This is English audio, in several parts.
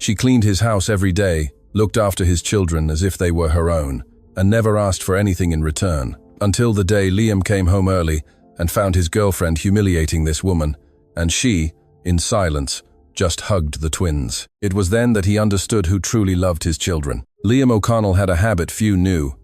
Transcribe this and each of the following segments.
She cleaned his house every day, looked after his children as if they were her own, and never asked for anything in return. Until the day Liam came home early and found his girlfriend humiliating this woman, and she, in silence, just hugged the twins. It was then that he understood who truly loved his children. Liam O'Connell had a habit few knew.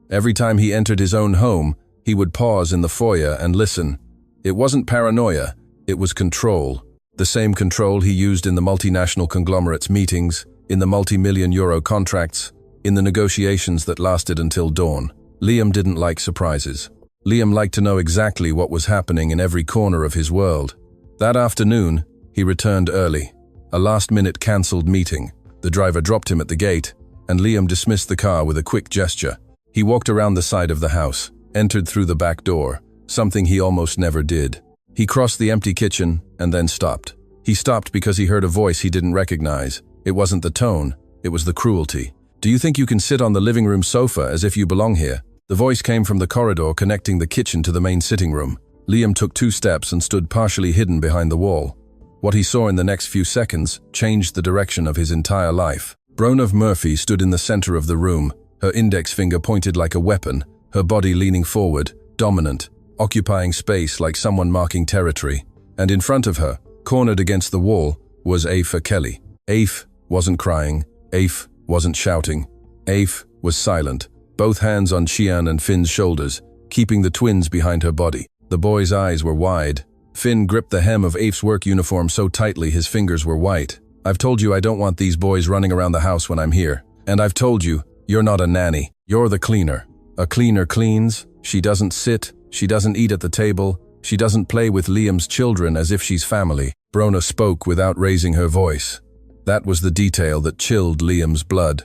Every time he entered his own home, he would pause in the foyer and listen. It wasn't paranoia, it was control. The same control he used in the multinational conglomerates' meetings, in the multi-million euro contracts, in the negotiations that lasted until dawn. Liam didn't like surprises. Liam liked to know exactly what was happening in every corner of his world. That afternoon, he returned early. A last-minute cancelled meeting. The driver dropped him at the gate, and Liam dismissed the car with a quick gesture. He walked around the side of the house, entered through the back door, something he almost never did. He crossed the empty kitchen and then stopped. He stopped because he heard a voice he didn't recognize. It wasn't the tone, it was the cruelty. "Do you think you can sit on the living room sofa as if you belong here?" The voice came from the corridor connecting the kitchen to the main sitting room. Liam took 2 steps and stood partially hidden behind the wall. What he saw in the next few seconds changed the direction of his entire life. Bronagh Murphy stood in the center of the room, her index finger pointed like a weapon, her body leaning forward, dominant, occupying space like someone marking territory. And in front of her, cornered against the wall, was Aoife Kelly. Aoife wasn't crying, Aoife wasn't shouting. Aoife was silent, both hands on Cian and Finn's shoulders, keeping the twins behind her body. The boy's eyes were wide. Finn gripped the hem of Aoife's work uniform so tightly his fingers were white. "I've told you I don't want these boys running around the house when I'm here. And I've told you, you're not a nanny. You're the cleaner. A cleaner cleans. She doesn't sit. She doesn't eat at the table. She doesn't play with Liam's children as if she's family." Bronagh spoke without raising her voice. That was the detail that chilled Liam's blood.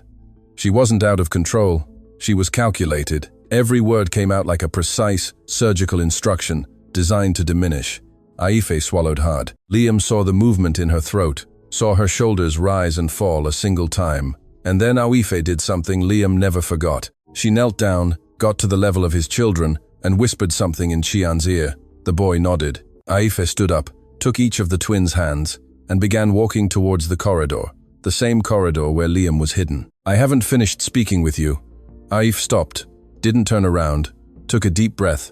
She wasn't out of control. She was calculated. Every word came out like a precise, surgical instruction, designed to diminish. Aoife swallowed hard. Liam saw the movement in her throat, saw her shoulders rise and fall a single time. And then Aoife did something Liam never forgot. She knelt down, got to the level of his children, and whispered something in Cian's ear. The boy nodded. Aoife stood up, took each of the twins' hands, and began walking towards the corridor, the same corridor where Liam was hidden. "I haven't finished speaking with you." Aoife stopped, didn't turn around, took a deep breath,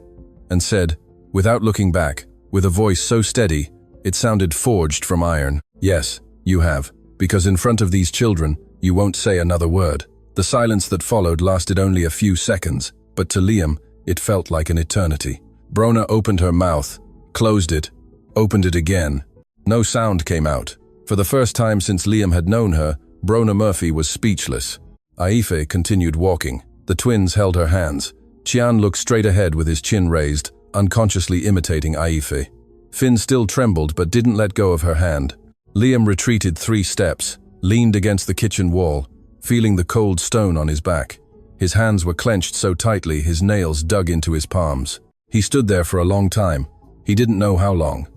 and said, without looking back, with a voice so steady, it sounded forged from iron, "Yes, you have, because in front of these children, you won't say another word." The silence that followed lasted only a few seconds, but to Liam, it felt like an eternity. Bronagh opened her mouth, closed it, opened it again. No sound came out. For the first time since Liam had known her, Bronagh Murphy was speechless. Aoife continued walking. The twins held her hands. Cian looked straight ahead with his chin raised, unconsciously imitating Aoife. Finn still trembled but didn't let go of her hand. Liam retreated 3 steps, leaned against the kitchen wall, feeling the cold stone on his back. His hands were clenched so tightly his nails dug into his palms. He stood there for a long time. He didn't know how long.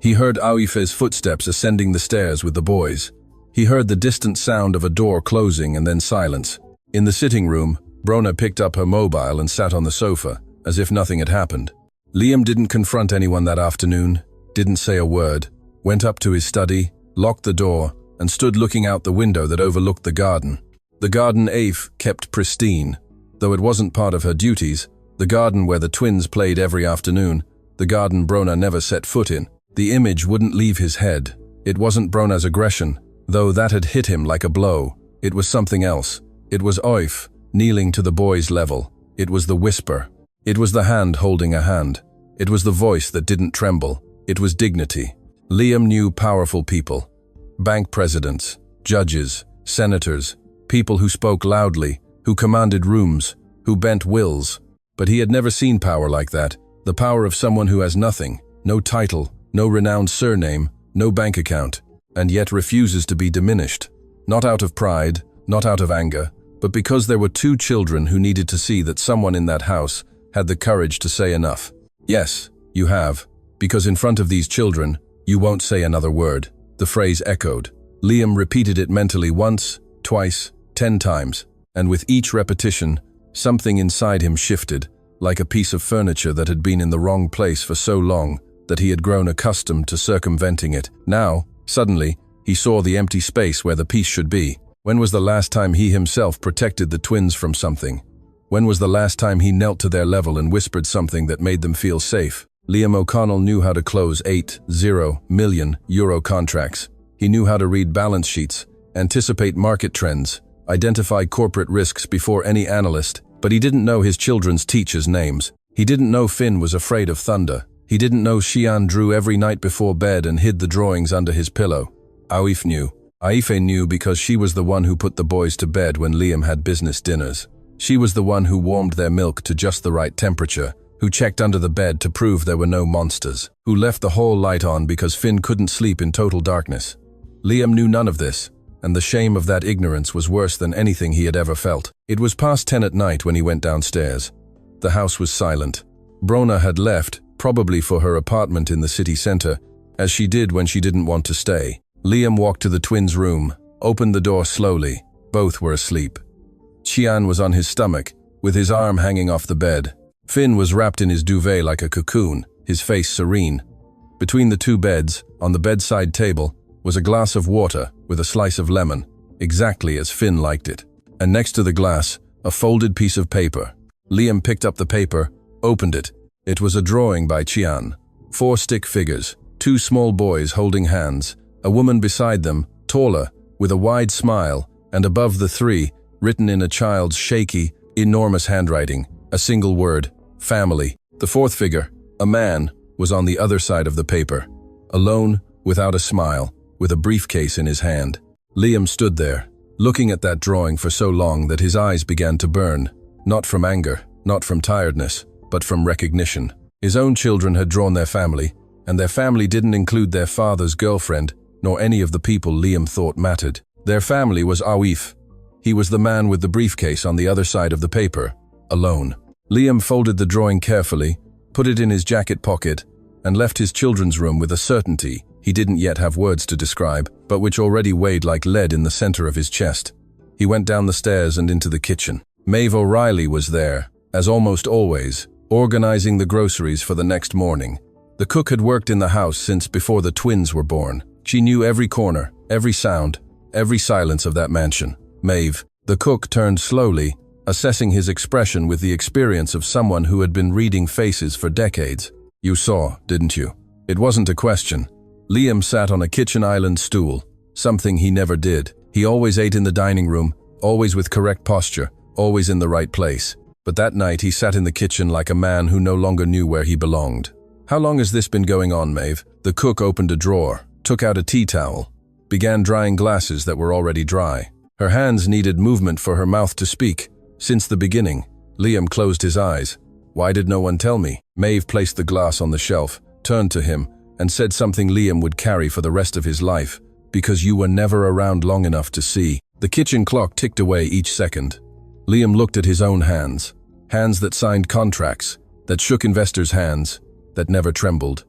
He heard Aoife's footsteps ascending the stairs with the boys. He heard the distant sound of a door closing and then silence. In the sitting room, Bronagh picked up her mobile and sat on the sofa, as if nothing had happened. Liam didn't confront anyone that afternoon, didn't say a word, went up to his study, locked the door, and stood looking out the window that overlooked the garden. The garden Aoife kept pristine. Though it wasn't part of her duties, the garden where the twins played every afternoon, the garden Bronagh never set foot in. The image wouldn't leave his head. It wasn't Bronagh's aggression, though that had hit him like a blow. It was something else. It was Aoife, kneeling to the boy's level. It was the whisper. It was the hand holding a hand. It was the voice that didn't tremble. It was dignity. Liam knew powerful people. Bank presidents, judges, senators, people who spoke loudly, who commanded rooms, who bent wills. But he had never seen power like that. The power of someone who has nothing, no title, no renowned surname, no bank account, and yet refuses to be diminished. Not out of pride, not out of anger, but because there were 2 children who needed to see that someone in that house had the courage to say enough. "Yes, you have, because in front of these children, you won't say another word." The phrase echoed. Liam repeated it mentally once, twice, 10 times, and with each repetition, something inside him shifted, like a piece of furniture that had been in the wrong place for so long that he had grown accustomed to circumventing it. Now, suddenly, He saw the empty space where the peace should be. When was the last time he himself protected the twins from something? When was the last time he knelt to their level and whispered something that made them feel safe? Liam O'Connell knew how to close €80 million contracts. He knew how to read balance sheets, anticipate market trends, identify corporate risks before any analyst, but he didn't know his children's teachers' names. He didn't know Finn was afraid of thunder. He didn't know Xian drew every night before bed and hid the drawings under his pillow. Aife knew. Aife knew because she was the one who put the boys to bed when Liam had business dinners. She was the one who warmed their milk to just the right temperature, who checked under the bed to prove there were no monsters, who left the hall light on because Finn couldn't sleep in total darkness. Liam knew none of this, and the shame of that ignorance was worse than anything he had ever felt. It was past 10 at night when he went downstairs. The house was silent. Brona had left, probably for her apartment in the city center, as she did when she didn't want to stay. Liam walked to the twins' room, opened the door slowly. Both were asleep. Xian was on his stomach, with his arm hanging off the bed. Finn was wrapped in his duvet like a cocoon, his face serene. Between the two beds, on the bedside table, was a glass of water with a slice of lemon, exactly as Finn liked it. And next to the glass, a folded piece of paper. Liam picked up the paper, opened it. It was a drawing by Xian. 4 stick figures, 2 small boys holding hands, a woman beside them, taller, with a wide smile, and above the 3, written in a child's shaky, enormous handwriting, a single word, family. The 4th figure, a man, was on the other side of the paper, alone, without a smile, with a briefcase in his hand. Liam stood there, looking at that drawing for so long that his eyes began to burn, not from anger, not from tiredness, but from recognition. His own children had drawn their family, and their family didn't include their father's girlfriend, nor any of the people Liam thought mattered. Their family was Aife. He was the man with the briefcase on the other side of the paper, alone. Liam folded the drawing carefully, put it in his jacket pocket, and left his children's room with a certainty he didn't yet have words to describe, but which already weighed like lead in the center of his chest. He went down the stairs and into the kitchen. Maeve O'Reilly was there, as almost always, organizing the groceries for the next morning. The cook had worked in the house since before the twins were born. She knew every corner, every sound, every silence of that mansion. Maeve, the cook, turned slowly, assessing his expression with the experience of someone who had been reading faces for decades. "You saw, didn't you?" It wasn't a question. Liam sat on a kitchen island stool, something he never did. He always ate in the dining room, always with correct posture, always in the right place. But that night he sat in the kitchen like a man who no longer knew where he belonged. "How long has this been going on, Maeve?" The cook opened a drawer, took out a tea towel, began drying glasses that were already dry. Her hands needed movement for her mouth to speak. Since the beginning, Liam closed his eyes. "Why did no one tell me?" Maeve placed the glass on the shelf, turned to him, and said something Liam would carry for the rest of his life. "Because you were never around long enough to see." The kitchen clock ticked away each second. Liam looked at his own hands. Hands that signed contracts, that shook investors' hands, that never trembled.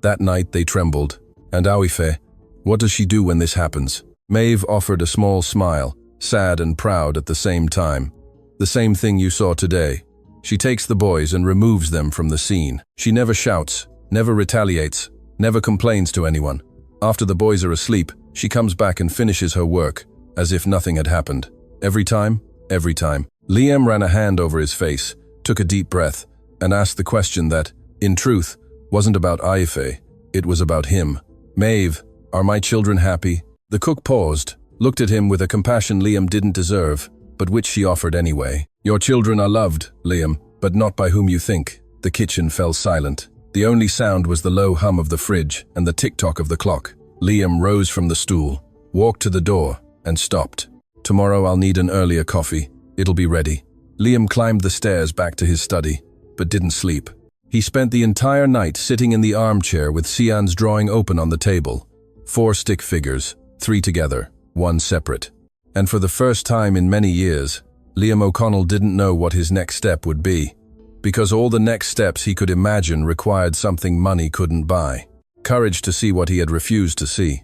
That night they trembled. And Aife, what does she do when this happens? Maeve offered a small smile, sad and proud at the same time. "The same thing you saw today. She takes the boys and removes them from the scene. She never shouts, never retaliates, never complains to anyone. After the boys are asleep, she comes back and finishes her work, as if nothing had happened. Every time, every time." Liam ran a hand over his face, took a deep breath, and asked the question that, in truth, wasn't about Aife, it was about him. "Maeve, are my children happy?" The cook paused, looked at him with a compassion Liam didn't deserve, but which she offered anyway. "Your children are loved, Liam, but not by whom you think." The kitchen fell silent. The only sound was the low hum of the fridge and the tick-tock of the clock. Liam rose from the stool, walked to the door, and stopped. "Tomorrow I'll need an earlier coffee. It'll be ready." Liam climbed the stairs back to his study, but didn't sleep. He spent the entire night sitting in the armchair with Xian's drawing open on the table. 4 stick figures, 3 together, 1 separate. And for the first time in many years, Liam O'Connell didn't know what his next step would be, because all the next steps he could imagine required something money couldn't buy. Courage to see what he had refused to see.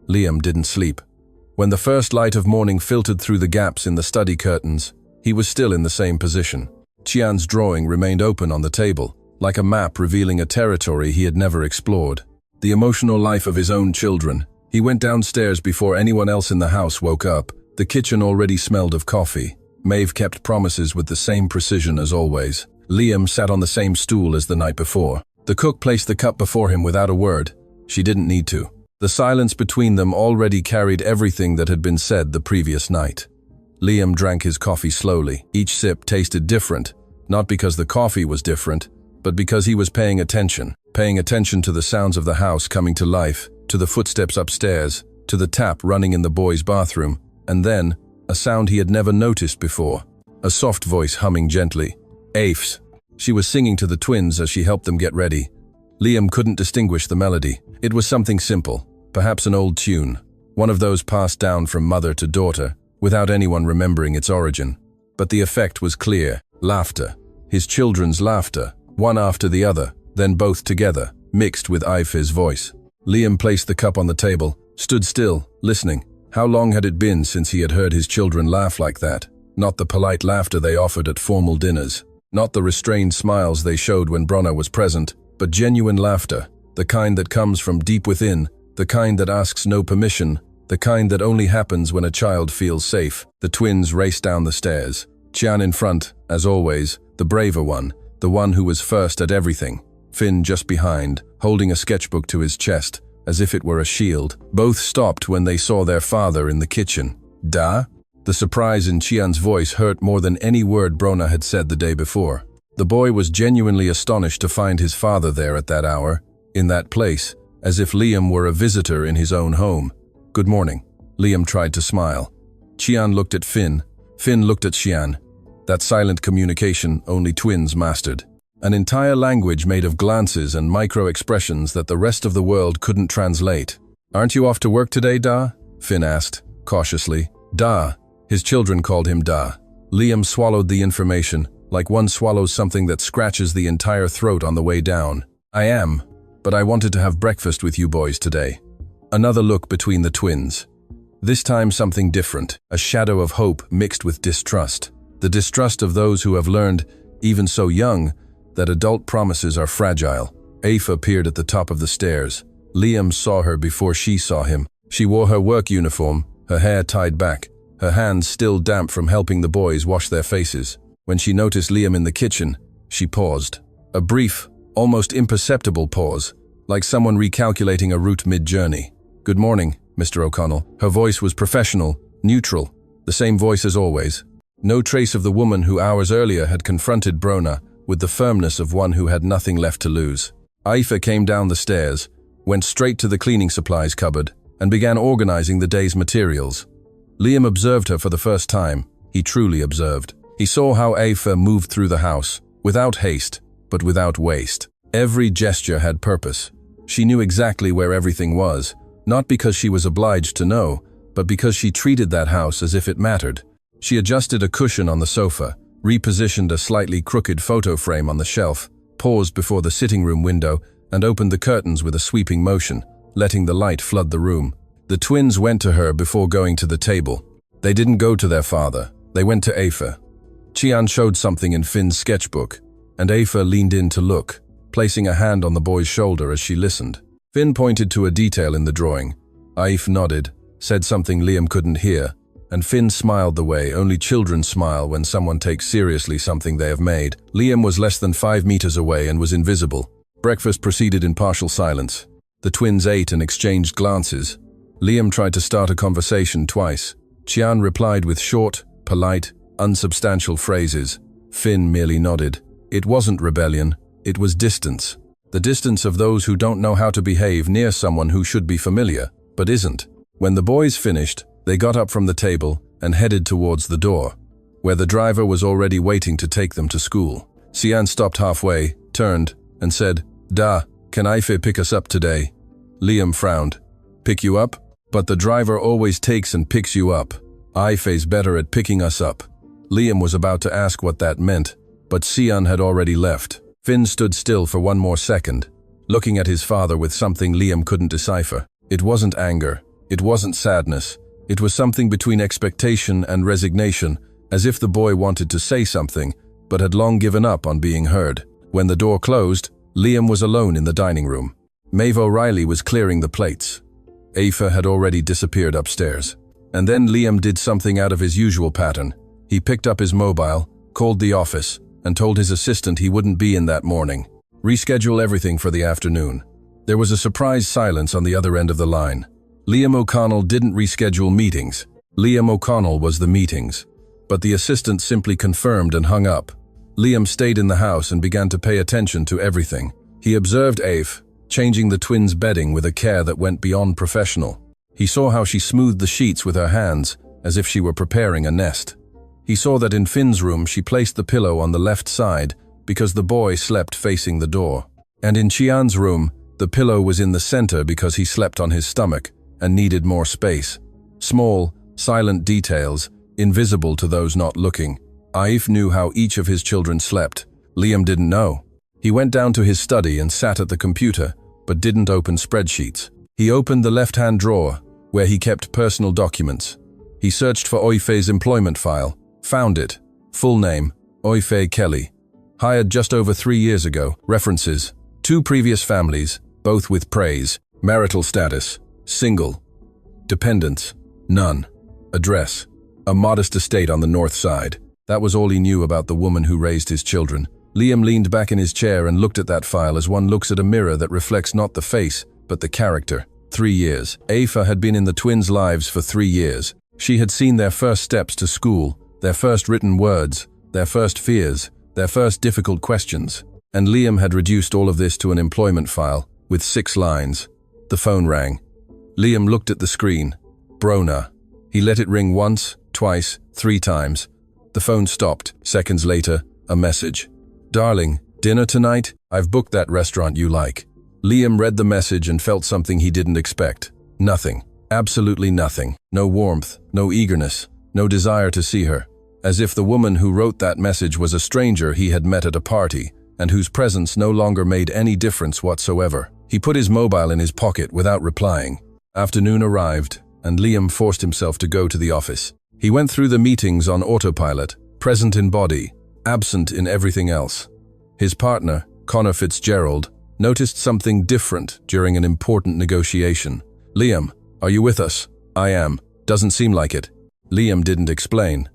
Liam didn't sleep. When the first light of morning filtered through the gaps in the study curtains, he was still in the same position. Xian's drawing remained open on the table, like a map revealing a territory he had never explored. The emotional life of his own children. He went downstairs before anyone else in the house woke up. The kitchen already smelled of coffee. Maeve kept promises with the same precision as always. Liam sat on the same stool as the night before. The cook placed the cup before him without a word. She didn't need to. The silence between them already carried everything that had been said the previous night. Liam drank his coffee slowly. Each sip tasted different, not because the coffee was different, but because he was paying attention to the sounds of the house coming to life, to the footsteps upstairs, to the tap running in the boys' bathroom, and then, a sound he had never noticed before, a soft voice humming gently. Aphs. She was singing to the twins as she helped them get ready. Liam couldn't distinguish the melody. It was something simple, perhaps an old tune, one of those passed down from mother to daughter, without anyone remembering its origin. But the effect was clear. Laughter. His children's laughter, one after the other, then both together, mixed with Aife's voice. Liam placed the cup on the table, stood still, listening. How long had it been since he had heard his children laugh like that? Not the polite laughter they offered at formal dinners, not the restrained smiles they showed when Bronna was present, but genuine laughter, the kind that comes from deep within, the kind that asks no permission, the kind that only happens when a child feels safe. The twins raced down the stairs. Qian in front, as always, the braver one, the one who was first at everything. Finn just behind, holding a sketchbook to his chest, as if it were a shield. Both stopped when they saw their father in the kitchen. Da? The surprise in Qian's voice hurt more than any word Bronna had said the day before. The boy was genuinely astonished to find his father there at that hour, in that place, as if Liam were a visitor in his own home. Good morning. Liam tried to smile. Qian looked at Finn. Finn looked at Qian. That silent communication only twins mastered. An entire language made of glances and micro-expressions that the rest of the world couldn't translate. Aren't you off to work today, Da? Finn asked, cautiously. Da. His children called him Da. Liam swallowed the information, like one swallows something that scratches the entire throat on the way down. I am, but I wanted to have breakfast with you boys today. Another look between the twins. This time something different, a shadow of hope mixed with distrust. The distrust of those who have learned, even so young, that adult promises are fragile. Afe appeared at the top of the stairs. Liam saw her before she saw him. She wore her work uniform, her hair tied back, her hands still damp from helping the boys wash their faces. When she noticed Liam in the kitchen, she paused. A brief, almost imperceptible pause, like someone recalculating a route mid-journey. Good morning, Mr. O'Connell. Her voice was professional, neutral, the same voice as always. No trace of the woman who hours earlier had confronted Bronna with the firmness of one who had nothing left to lose. Aiffe came down the stairs, went straight to the cleaning supplies cupboard, and began organizing the day's materials. Liam observed her for the first time. He truly observed. He saw how Aiffe moved through the house, without haste, but without waste. Every gesture had purpose. She knew exactly where everything was, not because she was obliged to know, but because she treated that house as if it mattered. She adjusted a cushion on the sofa, repositioned a slightly crooked photo frame on the shelf, paused before the sitting room window, and opened the curtains with a sweeping motion, letting the light flood the room. The twins went to her before going to the table. They didn't go to their father. They went to Aiffe. Qian showed something in Finn's sketchbook, and Aiffe leaned in to look, placing a hand on the boy's shoulder as she listened. Finn pointed to a detail in the drawing. Aiffe nodded, said something Liam couldn't hear, and Finn smiled the way only children smile when someone takes seriously something they have made. Liam was less than 5 meters away and was invisible. Breakfast proceeded in partial silence. The twins ate and exchanged glances. Liam tried to start a conversation twice. Qian replied with short, polite, unsubstantial phrases. Finn merely nodded. It wasn't rebellion, it was distance. The distance of those who don't know how to behave near someone who should be familiar, but isn't. When the boys finished, they got up from the table and headed towards the door, where the driver was already waiting to take them to school. Qian stopped halfway, turned, and said, Da, can Aiffe pick us up today? Liam frowned. Pick you up? But the driver always takes and picks you up. Aife's better at picking us up. Liam was about to ask what that meant, but Qian had already left. Finn stood still for one more second, looking at his father with something Liam couldn't decipher. It wasn't anger. It wasn't sadness. It was something between expectation and resignation, as if the boy wanted to say something, but had long given up on being heard. When the door closed, Liam was alone in the dining room. Maeve O'Reilly was clearing the plates. Aoife had already disappeared upstairs. And then Liam did something out of his usual pattern. He picked up his mobile, called the office, and told his assistant he wouldn't be in that morning. Reschedule everything for the afternoon. There was a surprise silence on the other end of the line. Liam O'Connell didn't reschedule meetings. Liam O'Connell was the meetings. But the assistant simply confirmed and hung up. Liam stayed in the house and began to pay attention to everything. He observed Aoife, changing the twins' bedding with a care that went beyond professional. He saw how she smoothed the sheets with her hands, as if she were preparing a nest. He saw that in Finn's room she placed the pillow on the left side because the boy slept facing the door. And in Chian's room, the pillow was in the center because he slept on his stomach and needed more space. Small, silent details, invisible to those not looking. Aoife knew how each of his children slept. Liam didn't know. He went down to his study and sat at the computer, but didn't open spreadsheets. He opened the left-hand drawer, where he kept personal documents. He searched for Aoife's employment file, found it. Full name, Aoife Kelly. Hired just over 3 years ago. References, 2 previous families, both with praise. Marital status, single. Dependents, none. Address, a modest estate on the north side. That was all he knew about the woman who raised his children. Liam leaned back in his chair and looked at that file as one looks at a mirror that reflects not the face, but the character. 3 years. Aoife had been in the twins' lives for 3 years. She had seen their first steps to school, their first written words, their first fears, their first difficult questions. And Liam had reduced all of this to an employment file, with 6 lines. The phone rang. Liam looked at the screen. Brona. He let it ring once, twice, 3 times. The phone stopped. Seconds later, a message. Darling, dinner tonight? I've booked that restaurant you like. Liam read the message and felt something he didn't expect. Nothing. Absolutely nothing. No warmth, no eagerness, no desire to see her. As if the woman who wrote that message was a stranger he had met at a party, and whose presence no longer made any difference whatsoever. He put his mobile in his pocket without replying. Afternoon arrived, and Liam forced himself to go to the office. He went through the meetings on autopilot, present in body, absent in everything else. His partner, Connor Fitzgerald, noticed something different during an important negotiation. Liam, are you with us? I am. Doesn't seem like it. Liam didn't explain.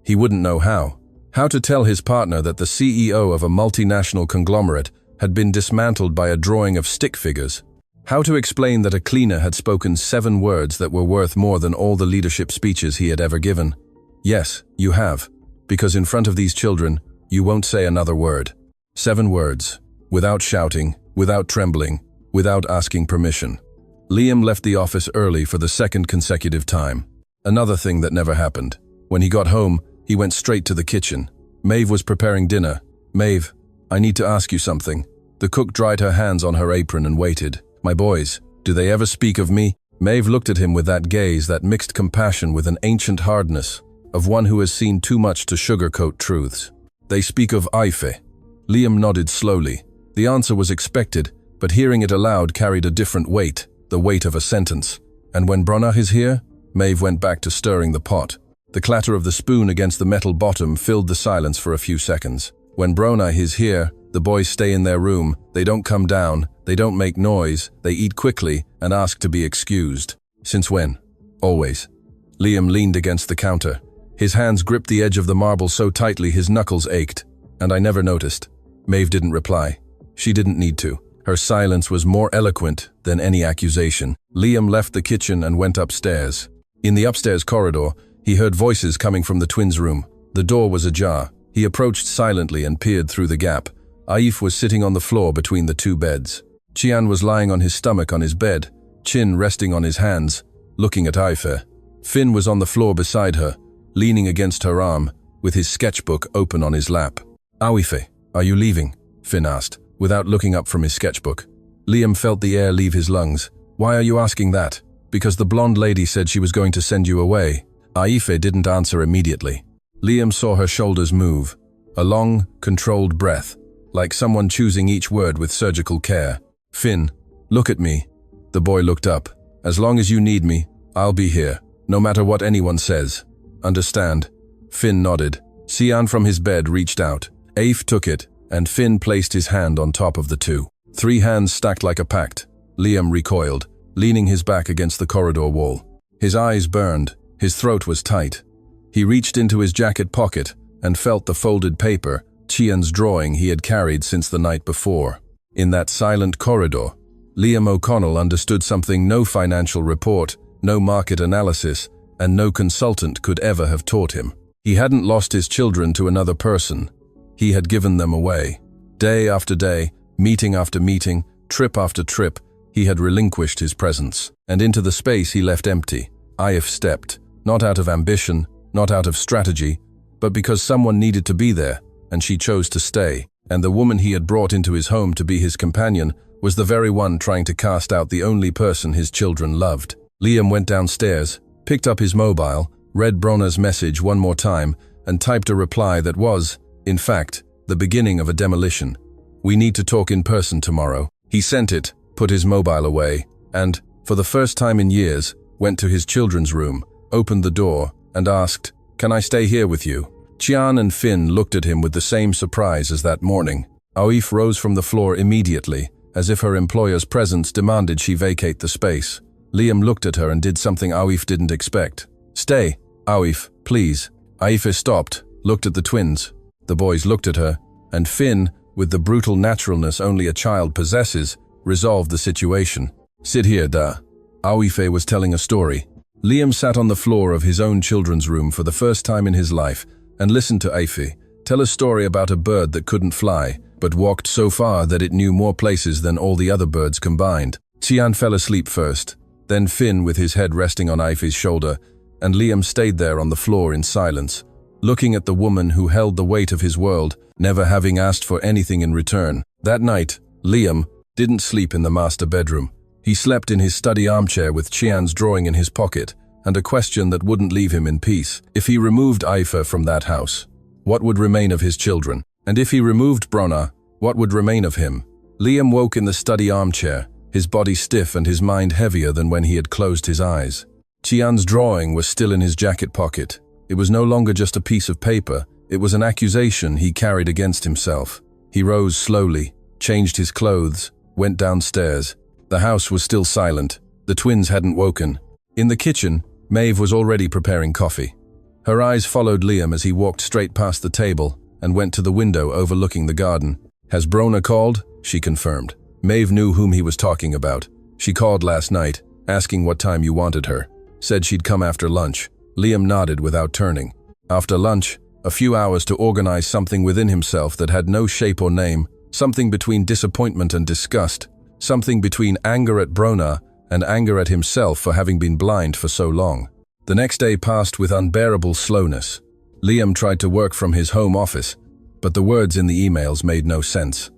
He wouldn't know how. How to tell his partner that the CEO of a multinational conglomerate had been dismantled by a drawing of stick figures. How to explain that a cleaner had spoken 7 words that were worth more than all the leadership speeches he had ever given. Yes, you have. Because in front of these children, you won't say another word. 7 words. Without shouting, without trembling, without asking permission. Liam left the office early for the 2nd consecutive time. Another thing that never happened. When he got home, he went straight to the kitchen. Maeve was preparing dinner. Maeve, I need to ask you something. The cook dried her hands on her apron and waited. My boys, do they ever speak of me? Maeve looked at him with that gaze that mixed compassion with an ancient hardness, of one who has seen too much to sugarcoat truths. They speak of Aoife. Liam nodded slowly. The answer was expected, but hearing it aloud carried a different weight, the weight of a sentence. And when Brona is here? Maeve went back to stirring the pot. The clatter of the spoon against the metal bottom filled the silence for a few seconds. When Brona is here, the boys stay in their room, they don't come down, they don't make noise, they eat quickly and ask to be excused. Since when? Always. Liam leaned against the counter. His hands gripped the edge of the marble so tightly his knuckles ached. And I never noticed. Maeve didn't reply. She didn't need to. Her silence was more eloquent than any accusation. Liam left the kitchen and went upstairs. In the upstairs corridor, he heard voices coming from the twins' room. The door was ajar. He approached silently and peered through the gap. Aoife was sitting on the floor between the 2 beds. Chian was lying on his stomach on his bed, chin resting on his hands, looking at Aoife. Finn was on the floor beside her, leaning against her arm, with his sketchbook open on his lap. Aoife, are you leaving? Finn asked, without looking up from his sketchbook. Liam felt the air leave his lungs. Why are you asking that? Because the blonde lady said she was going to send you away. Aoife didn't answer immediately. Liam saw her shoulders move. A long, controlled breath, like someone choosing each word with surgical care. Finn, look at me. The boy looked up. As long as you need me, I'll be here, no matter what anyone says. Understand? Finn nodded. Cian from his bed reached out. Aoife took it, and Finn placed his hand on top of the 2. 3 hands stacked like a pact. Liam recoiled. leaning his back against the corridor wall. His eyes burned, his throat was tight. He reached into his jacket pocket and felt the folded paper, Chian's drawing he had carried since the night before. In that silent corridor, Liam O'Connell understood something no financial report, no market analysis, and no consultant could ever have taught him. He hadn't lost his children to another person. He had given them away. Day after day, meeting after meeting, trip after trip, he had relinquished his presence. And into the space he left empty, Aif stepped, not out of ambition, not out of strategy, but because someone needed to be there, and she chose to stay. And the woman he had brought into his home to be his companion was the very one trying to cast out the only person his children loved. Liam went downstairs, picked up his mobile, read Brona's message one more time, and typed a reply that was, in fact, the beginning of a demolition. "We need to talk in person tomorrow." He sent it, put his mobile away, and, for the first time in years, went to his children's room, opened the door, and asked, "Can I stay here with you?" Chian and Finn looked at him with the same surprise as that morning. Aif rose from the floor immediately, as if her employer's presence demanded she vacate the space. Liam looked at her and did something Aif didn't expect. "Stay, Aif, please." Aif stopped, looked at the twins. The boys looked at her, and Finn, with the brutal naturalness only a child possesses, resolved the situation. "Sit here, da." Aif was telling a story. Liam sat on the floor of his own children's room for the first time in his life and listened to Aif tell a story about a bird that couldn't fly, but walked so far that it knew more places than all the other birds combined. Chian fell asleep first, then Finn with his head resting on Aif's shoulder, and Liam stayed there on the floor in silence, looking at the woman who held the weight of his world, never having asked for anything in return. That night, Liam didn't sleep in the master bedroom. He slept in his study armchair with Chian's drawing in his pocket, and a question that wouldn't leave him in peace. If he removed Aif from that house, what would remain of his children? And if he removed Brona, what would remain of him? Liam woke in the study armchair, his body stiff and his mind heavier than when he had closed his eyes. Chian's drawing was still in his jacket pocket. It was no longer just a piece of paper, it was an accusation he carried against himself. He rose slowly, changed his clothes, went downstairs. The house was still silent. The twins hadn't woken. In the kitchen, Maeve was already preparing coffee. Her eyes followed Liam as he walked straight past the table and went to the window overlooking the garden. "Has Brona called?" she confirmed. Maeve knew whom he was talking about. "She called last night, asking what time you wanted her. Said she'd come after lunch." Liam nodded without turning. After lunch, a few hours to organize something within himself that had no shape or name, something between disappointment and disgust, something between anger at Brona and anger at himself for having been blind for so long. The next day passed with unbearable slowness. Liam tried to work from his home office, but the words in the emails made no sense.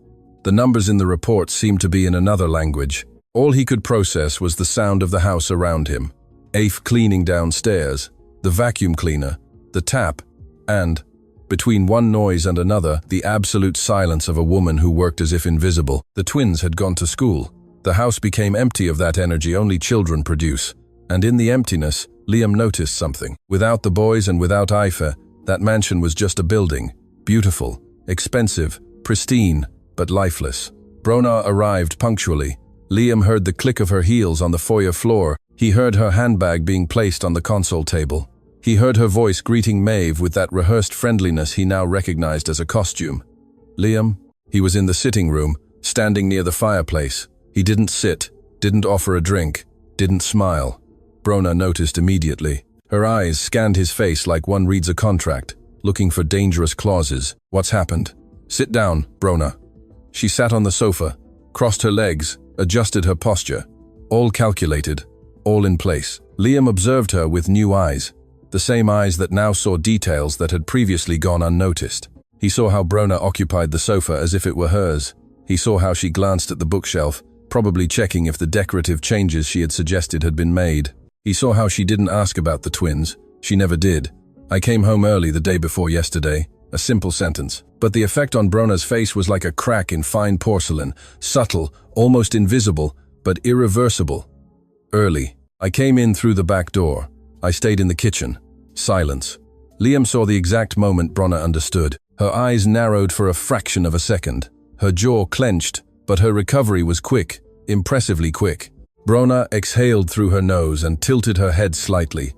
The numbers in the reports seemed to be in another language. All he could process was the sound of the house around him. Aif cleaning downstairs, the vacuum cleaner, the tap, and, between one noise and another, the absolute silence of a woman who worked as if invisible. The twins had gone to school. The house became empty of that energy only children produce. And in the emptiness, Liam noticed something. Without the boys and without Aif, that mansion was just a building. Beautiful, expensive, pristine, but lifeless. Brona arrived punctually. Liam heard the click of her heels on the foyer floor. He heard her handbag being placed on the console table. He heard her voice greeting Maeve with that rehearsed friendliness he now recognized as a costume. Liam? He was in the sitting room, standing near the fireplace. He didn't sit, didn't offer a drink, didn't smile. Brona noticed immediately. Her eyes scanned his face like one reads a contract, looking for dangerous clauses. "What's happened?" "Sit down, Brona." She sat on the sofa, crossed her legs, adjusted her posture. All calculated, all in place. Liam observed her with new eyes, the same eyes that now saw details that had previously gone unnoticed. He saw how Brona occupied the sofa as if it were hers. He saw how she glanced at the bookshelf, probably checking if the decorative changes she had suggested had been made. He saw how she didn't ask about the twins. She never did. "I came home early the day before yesterday." A simple sentence. But the effect on Brona's face was like a crack in fine porcelain, subtle, almost invisible, but irreversible. "Early. I came in through the back door. I stayed in the kitchen." Silence. Liam saw the exact moment Brona understood. Her eyes narrowed for a fraction of a second. Her jaw clenched, but her recovery was quick, impressively quick. Brona exhaled through her nose and tilted her head slightly,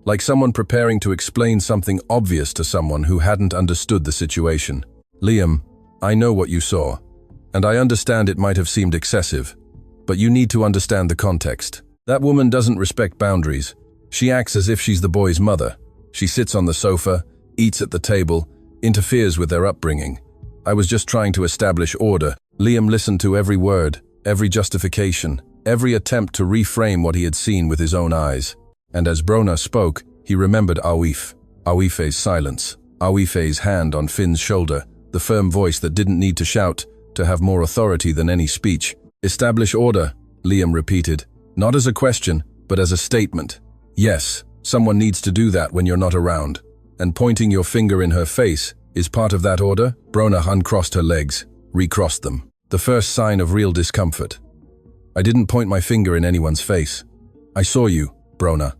like someone preparing to explain something obvious to someone who hadn't understood the situation. Liam, I know what you saw, and I understand it might have seemed excessive, but you need to understand the context. That woman doesn't respect boundaries. She acts as if she's the boy's mother. She sits on the sofa, eats at the table, interferes with their upbringing. I was just trying to establish order. Liam listened to every word, every justification, every attempt to reframe what he had seen with his own eyes. And as Brona spoke, he remembered Awife's silence, Awife's hand on Finn's shoulder, the firm voice that didn't need to shout, to have more authority than any speech. Establish order, Liam repeated, not as a question, but as a statement. Yes, someone needs to do that when you're not around. And pointing your finger in her face is part of that order? Brona uncrossed her legs, recrossed them. The first sign of real discomfort. I didn't point my finger in anyone's face. I saw you, Brona.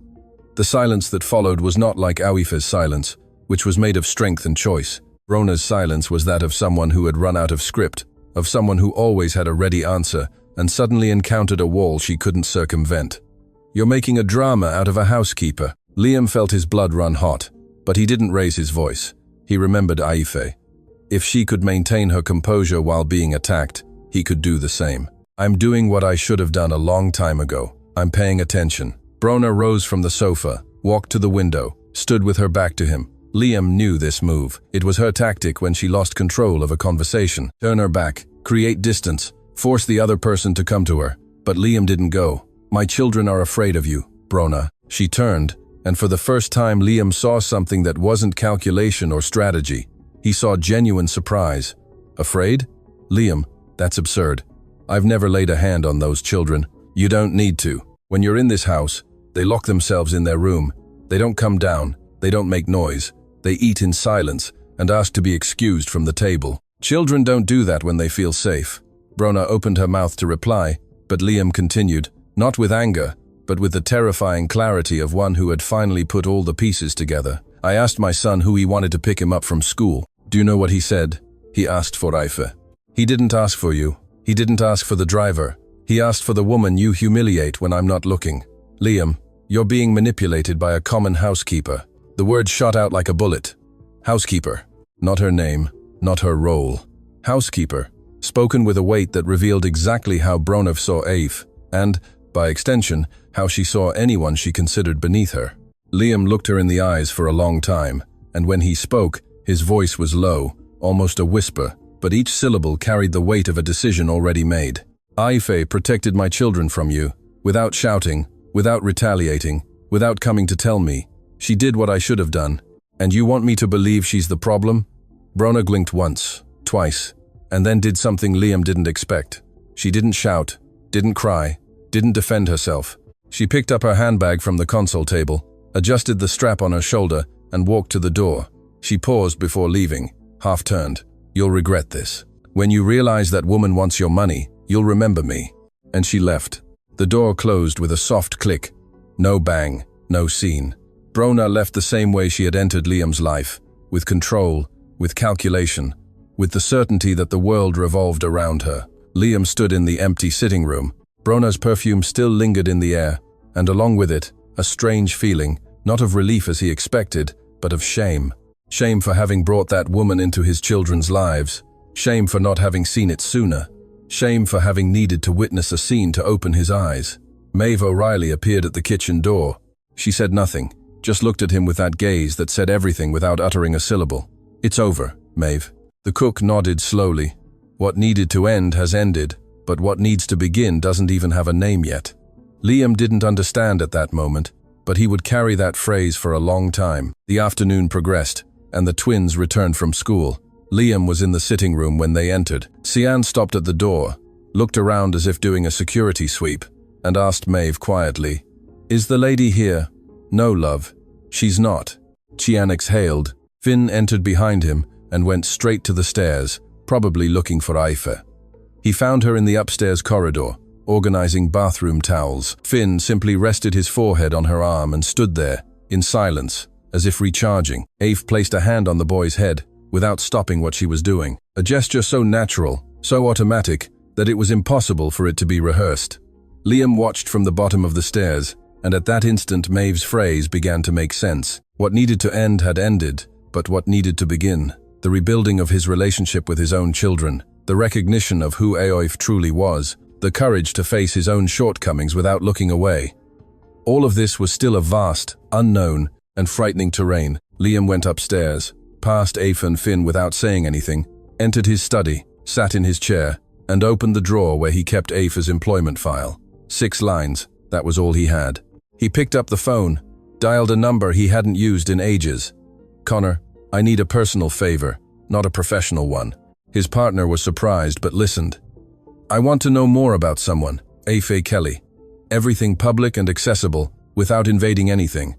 The silence that followed was not like Awife's silence, which was made of strength and choice. Brona's silence was that of someone who had run out of script, of someone who always had a ready answer and suddenly encountered a wall she couldn't circumvent. You're making a drama out of a housekeeper. Liam felt his blood run hot, but he didn't raise his voice. He remembered Awife. If she could maintain her composure while being attacked, he could do the same. I'm doing what I should have done a long time ago. I'm paying attention. Brona rose from the sofa, walked to the window, stood with her back to him. Liam knew this move. It was her tactic when she lost control of a conversation. Turn her back, create distance, force the other person to come to her. But Liam didn't go. My children are afraid of you, Brona. She turned, and for the first time Liam saw something that wasn't calculation or strategy. He saw genuine surprise. Afraid? Liam, that's absurd. I've never laid a hand on those children. You don't need to. When you're in this house, they lock themselves in their room. They don't come down. They don't make noise. They eat in silence and ask to be excused from the table. Children don't do that when they feel safe. Brona opened her mouth to reply, but Liam continued, not with anger, but with the terrifying clarity of one who had finally put all the pieces together. I asked my son who he wanted to pick him up from school. Do you know what he said? He asked for Aife. He didn't ask for you. He didn't ask for the driver. He asked for the woman you humiliate when I'm not looking. Liam, you're being manipulated by a common housekeeper. The word shot out like a bullet. Housekeeper. Not her name, not her role. Housekeeper. Spoken with a weight that revealed exactly how Brona saw Aif, and, by extension, how she saw anyone she considered beneath her. Liam looked her in the eyes for a long time, and when he spoke, his voice was low, almost a whisper, but each syllable carried the weight of a decision already made. Aife protected my children from you, without shouting, without retaliating, without coming to tell me. She did what I should have done. And you want me to believe she's the problem? Brona blinked once, twice, and then did something Liam didn't expect. She didn't shout, didn't cry, didn't defend herself. She picked up her handbag from the console table, adjusted the strap on her shoulder, and walked to the door. She paused before leaving, half-turned. You'll regret this. When you realize that woman wants your money, you'll remember me. And she left. The door closed with a soft click. No bang, no scene. Brona left the same way she had entered Liam's life, with control, with calculation, with the certainty that the world revolved around her. Liam stood in the empty sitting room. Brona's perfume still lingered in the air, and along with it, a strange feeling, not of relief as he expected, but of shame. Shame for having brought that woman into his children's lives. Shame for not having seen it sooner. Shame for having needed to witness a scene to open his eyes. Maeve O'Reilly appeared at the kitchen door. She said nothing, just looked at him with that gaze that said everything without uttering a syllable. It's over, Maeve. The cook nodded slowly. What needed to end has ended, but what needs to begin doesn't even have a name yet. Liam didn't understand at that moment, but he would carry that phrase for a long time. The afternoon progressed, and the twins returned from school. Liam was in the sitting room when they entered. Sian stopped at the door, looked around as if doing a security sweep, and asked Maeve quietly, "Is the lady here?" "No, love. She's not." Sian exhaled. Finn entered behind him and went straight to the stairs, probably looking for Aife. He found her in the upstairs corridor, organizing bathroom towels. Finn simply rested his forehead on her arm and stood there, in silence, as if recharging. Aife placed a hand on the boy's head, without stopping what she was doing. A gesture so natural, so automatic, that it was impossible for it to be rehearsed. Liam watched from the bottom of the stairs, and at that instant Maeve's phrase began to make sense. What needed to end had ended, but what needed to begin? The rebuilding of his relationship with his own children, the recognition of who Aoife truly was, the courage to face his own shortcomings without looking away. All of this was still a vast, unknown, and frightening terrain. Liam went upstairs, past Aoife and Finn without saying anything, entered his study, sat in his chair, and opened the drawer where he kept Aoife's employment file. 6 lines, that was all he had. He picked up the phone, dialed a number he hadn't used in ages. "Connor, I need a personal favor, not a professional one." His partner was surprised but listened. "I want to know more about someone, Aoife Kelly. Everything public and accessible, without invading anything.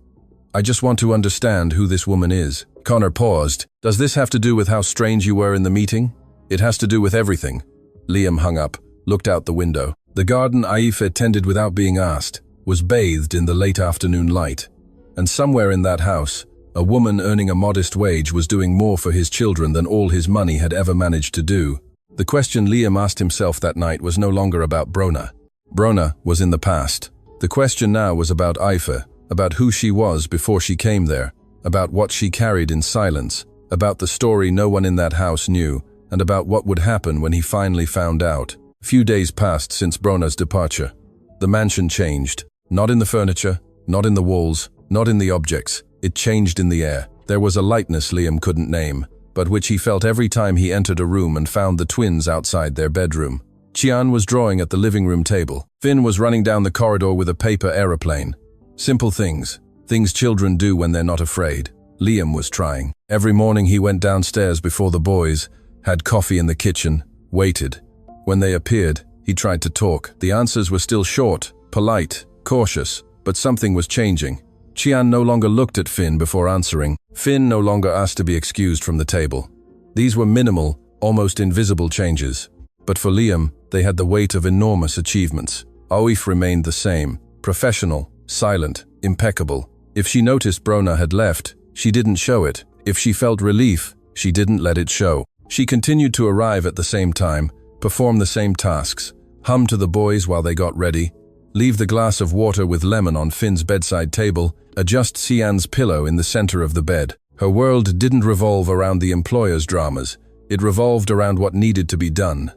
I just want to understand who this woman is." Connor paused. "Does this have to do with how strange you were in the meeting?" "It has to do with everything." Liam hung up, looked out the window. The garden Aoife tended without being asked was bathed in the late afternoon light. And somewhere in that house, a woman earning a modest wage was doing more for his children than all his money had ever managed to do. The question Liam asked himself that night was no longer about Brona. Brona was in the past. The question now was about Aoife, about who she was before she came there, about what she carried in silence, about the story no one in that house knew, and about what would happen when he finally found out. A few days passed since Brona's departure. The mansion changed. Not in the furniture, not in the walls, not in the objects. It changed in the air. There was a lightness Liam couldn't name, but which he felt every time he entered a room and found the twins outside their bedroom. Chian was drawing at the living room table. Finn was running down the corridor with a paper aeroplane. Simple things. Things children do when they're not afraid. Liam was trying. Every morning he went downstairs before the boys, had coffee in the kitchen, waited. When they appeared, he tried to talk. The answers were still short, polite, cautious, but something was changing. Chian no longer looked at Finn before answering. Finn no longer asked to be excused from the table. These were minimal, almost invisible changes. But for Liam, they had the weight of enormous achievements. Aoife remained the same, professional, silent, impeccable. If she noticed Brona had left, she didn't show it. If she felt relief, she didn't let it show. She continued to arrive at the same time, perform the same tasks, hum to the boys while they got ready, leave the glass of water with lemon on Finn's bedside table, adjust Sian's pillow in the center of the bed. Her world didn't revolve around the employer's dramas. It revolved around what needed to be done.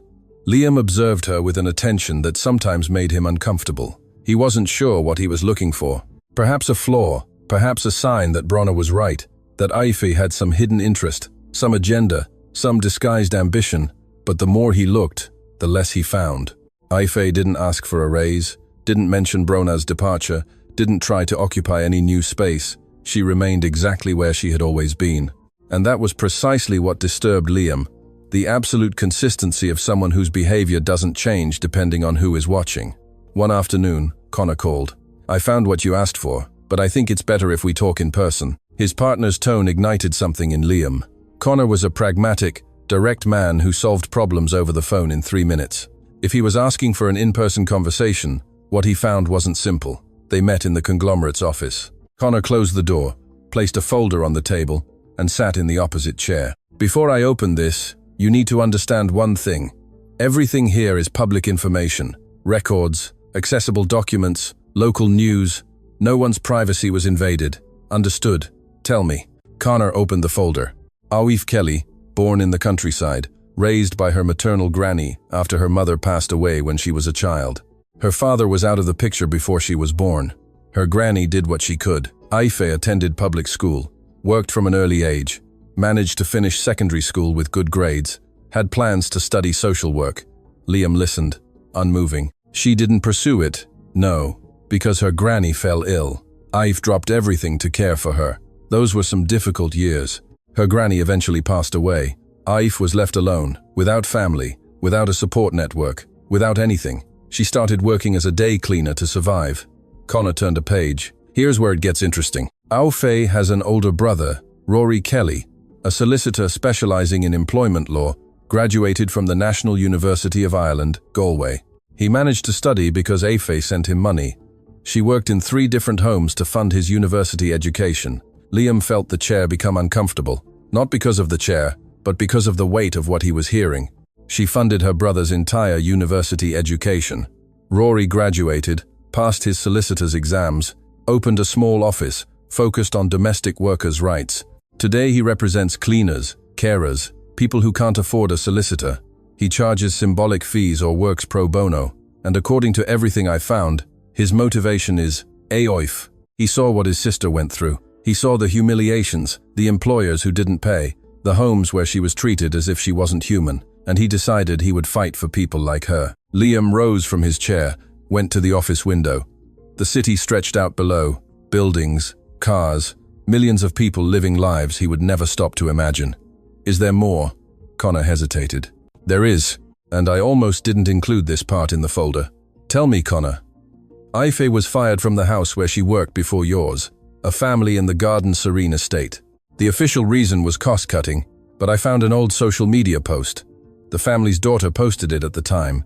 Liam observed her with an attention that sometimes made him uncomfortable. He wasn't sure what he was looking for. Perhaps a flaw, perhaps a sign that Brona was right, that Aoife had some hidden interest, some agenda, some disguised ambition, but the more he looked, the less he found. Aoife didn't ask for a raise, didn't mention Brona's departure, didn't try to occupy any new space. She remained exactly where she had always been. And that was precisely what disturbed Liam, the absolute consistency of someone whose behavior doesn't change depending on who is watching. One afternoon, Connor called. "I found what you asked for, but I think it's better if we talk in person." His partner's tone ignited something in Liam. Connor was a pragmatic, direct man who solved problems over the phone in 3 minutes. If he was asking for an in-person conversation, what he found wasn't simple. They met in the conglomerate's office. Connor closed the door, placed a folder on the table, and sat in the opposite chair. "Before I open this, you need to understand one thing. Everything here is public information, records, accessible documents, local news. No one's privacy was invaded. Understood? Tell me." Connor opened the folder. Aoife Kelly, born in the countryside, raised by her maternal granny after her mother passed away when she was a child. Her father was out of the picture before she was born. Her granny did what she could. Aoife attended public school, worked from an early age, managed to finish secondary school with good grades, had plans to study social work. Liam listened, unmoving. She didn't pursue it, no, because her granny fell ill. Aoife dropped everything to care for her. Those were some difficult years. Her granny eventually passed away. Aoife was left alone, without family, without a support network, without anything. She started working as a day cleaner to survive. Connor turned a page. Here's where it gets interesting. Aoife has an older brother, Rory Kelly, a solicitor specializing in employment law, graduated from the National University of Ireland, Galway. He managed to study because Aoife sent him money. She worked in 3 different homes to fund his university education. Liam felt the chair become uncomfortable, not because of the chair, but because of the weight of what he was hearing. She funded her brother's entire university education. Rory graduated, passed his solicitor's exams, opened a small office, focused on domestic workers' rights. Today he represents cleaners, carers, people who can't afford a solicitor. He charges symbolic fees or works pro bono, and according to everything I found, his motivation is AOIF. He saw what his sister went through. He saw the humiliations, the employers who didn't pay, the homes where she was treated as if she wasn't human, and he decided he would fight for people like her. Liam rose from his chair, went to the office window. The city stretched out below, buildings, cars, millions of people living lives he would never stop to imagine. Is there more? Connor hesitated. There is, and I almost didn't include this part in the folder. Tell me, Connor. Aoife was fired from the house where she worked before yours, a family in the Garden Serene estate. The official reason was cost-cutting, but I found an old social media post. The family's daughter posted it at the time.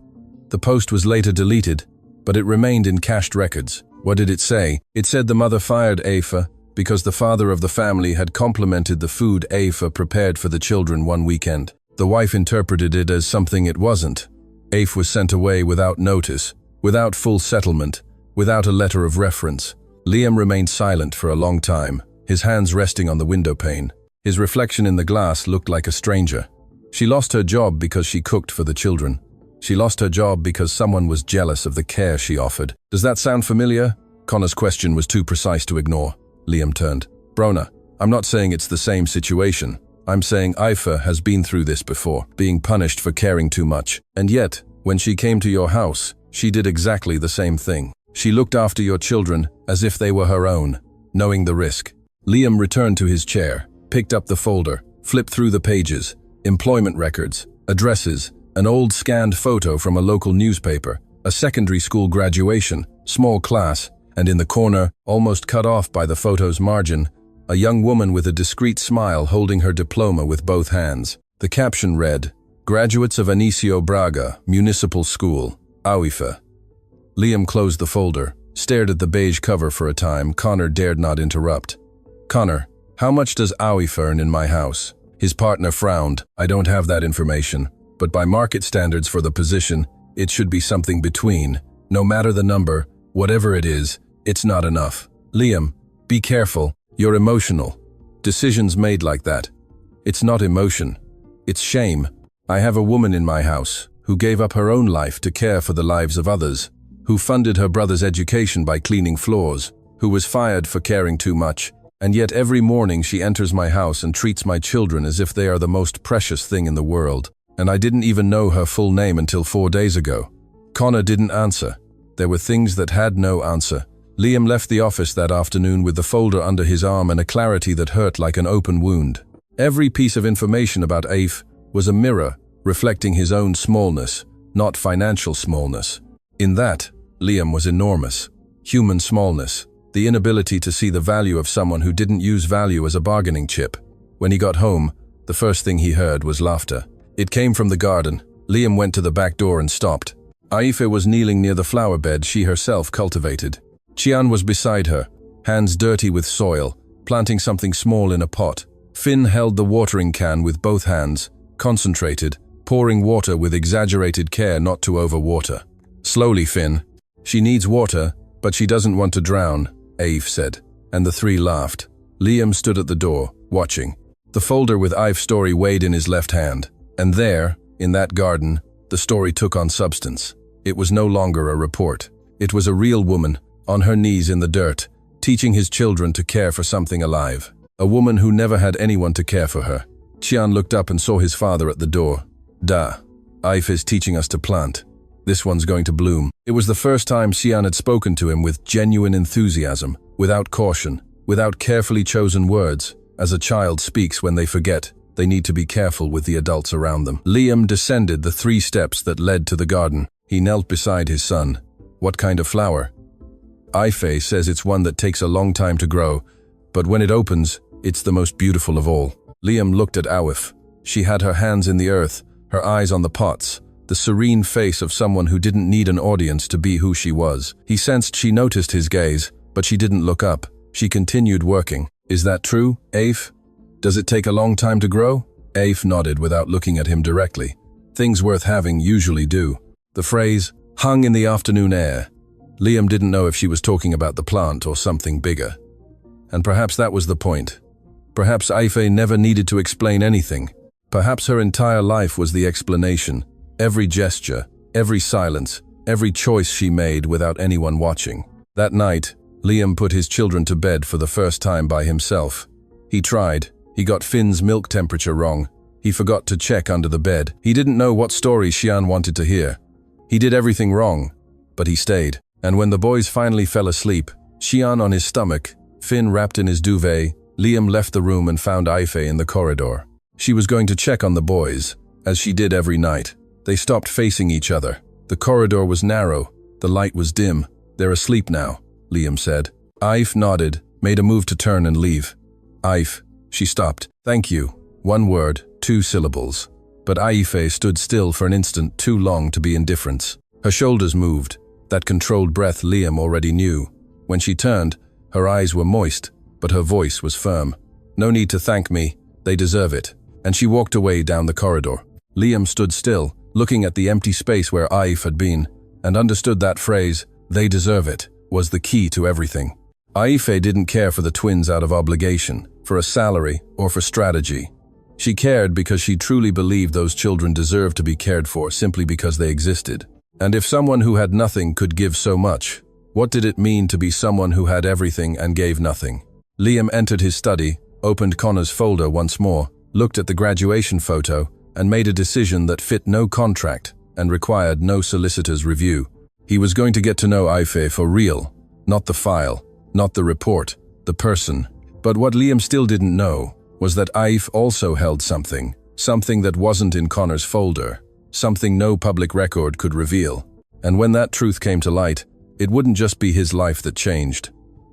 The post was later deleted, but it remained in cached records. What did it say? It said the mother fired Aoife because the father of the family had complimented the food Aoife prepared for the children one weekend. The wife interpreted it as something it wasn't. Aoife was sent away without notice, without full settlement, without a letter of reference. Liam remained silent for a long time, his hands resting on the window pane. His reflection in the glass looked like a stranger. She lost her job because she cooked for the children. She lost her job because someone was jealous of the care she offered. Does that sound familiar? Connor's question was too precise to ignore. Liam turned. Brona, I'm not saying it's the same situation. I'm saying Aoife has been through this before, being punished for caring too much. And yet, when she came to your house, she did exactly the same thing. She looked after your children as if they were her own, knowing the risk. Liam returned to his chair, picked up the folder, flipped through the pages, employment records, addresses, an old scanned photo from a local newspaper, a secondary school graduation, small class, and in the corner, almost cut off by the photo's margin, a young woman with a discreet smile holding her diploma with both hands. The caption read, Graduates of Anicio Braga, Municipal School, Aoife. Liam closed the folder, stared at the beige cover for a time. Connor dared not interrupt. Connor, how much does Aoife earn in my house? His partner frowned. I don't have that information, but by market standards for the position, it should be something between. No matter the number, whatever it is, it's not enough. Liam, be careful. You're emotional. Decisions made like that. It's not emotion. It's shame. I have a woman in my house who gave up her own life to care for the lives of others, who funded her brother's education by cleaning floors, who was fired for caring too much, and yet every morning she enters my house and treats my children as if they are the most precious thing in the world. And I didn't even know her full name until 4 days ago. Connor didn't answer. There were things that had no answer. Liam left the office that afternoon with the folder under his arm and a clarity that hurt like an open wound. Every piece of information about Aoife was a mirror reflecting his own smallness, not financial smallness. In that, Liam was enormous. Human smallness, the inability to see the value of someone who didn't use value as a bargaining chip. When he got home, the first thing he heard was laughter. It came from the garden. Liam went to the back door and stopped. Aoife was kneeling near the flower bed she herself cultivated. Chian was beside her, hands dirty with soil, planting something small in a pot. Finn held the watering can with both hands, concentrated, pouring water with exaggerated care not to overwater. Slowly, Finn. She needs water, but she doesn't want to drown, Aoife said, and the three laughed. Liam stood at the door, watching. The folder with Aoife's story weighed in his left hand, and there, in that garden, the story took on substance. It was no longer a report. It was a real woman, on her knees in the dirt, teaching his children to care for something alive. A woman who never had anyone to care for her. Chian looked up and saw his father at the door. Da. Aoife is teaching us to plant. This one's going to bloom. It was the first time Chian had spoken to him with genuine enthusiasm, without caution, without carefully chosen words. As a child speaks when they forget, they need to be careful with the adults around them. Liam descended the 3 steps that led to the garden. He knelt beside his son. What kind of flower? Aoife says it's one that takes a long time to grow, but when it opens, it's the most beautiful of all. Liam looked at Aoife. She had her hands in the earth, her eyes on the pots, the serene face of someone who didn't need an audience to be who she was. He sensed she noticed his gaze, but she didn't look up. She continued working. Is that true, Aoife? Does it take a long time to grow? Aoife nodded without looking at him directly. Things worth having usually do. The phrase, hung in the afternoon air. Liam didn't know if she was talking about the plant or something bigger. And perhaps that was the point. Perhaps Aife never needed to explain anything. Perhaps her entire life was the explanation. Every gesture, every silence, every choice she made without anyone watching. That night, Liam put his children to bed for the first time by himself. He tried. He got Finn's milk temperature wrong. He forgot to check under the bed. He didn't know what story Xian wanted to hear. He did everything wrong, but he stayed. And when the boys finally fell asleep, Xian on his stomach, Finn wrapped in his duvet, Liam left the room and found Aife in the corridor. She was going to check on the boys, as she did every night. They stopped facing each other. The corridor was narrow. The light was dim. "They're asleep now," Liam said. Aife nodded, made a move to turn and leave. "Aife," she stopped. "Thank you." One word, 2 syllables. But Aife stood still for an instant, too long to be indifferent. Her shoulders moved. That controlled breath Liam already knew. When she turned, her eyes were moist, but her voice was firm. "No need to thank me. They deserve it." And she walked away down the corridor. Liam stood still, looking at the empty space where Aife had been, and understood that phrase, "they deserve it," was the key to everything. Aife didn't care for the twins out of obligation, for a salary, or for strategy. She cared because she truly believed those children deserved to be cared for simply because they existed. And if someone who had nothing could give so much, what did it mean to be someone who had everything and gave nothing? Liam entered his study, opened Connor's folder once more, looked at the graduation photo, and made a decision that fit no contract and required no solicitor's review. He was going to get to know Aife for real, not the file, not the report, the person. But what Liam still didn't know was that Aife also held something that wasn't in Connor's folder, something no public record could reveal. And when that truth came to light, it wouldn't just be his life that changed.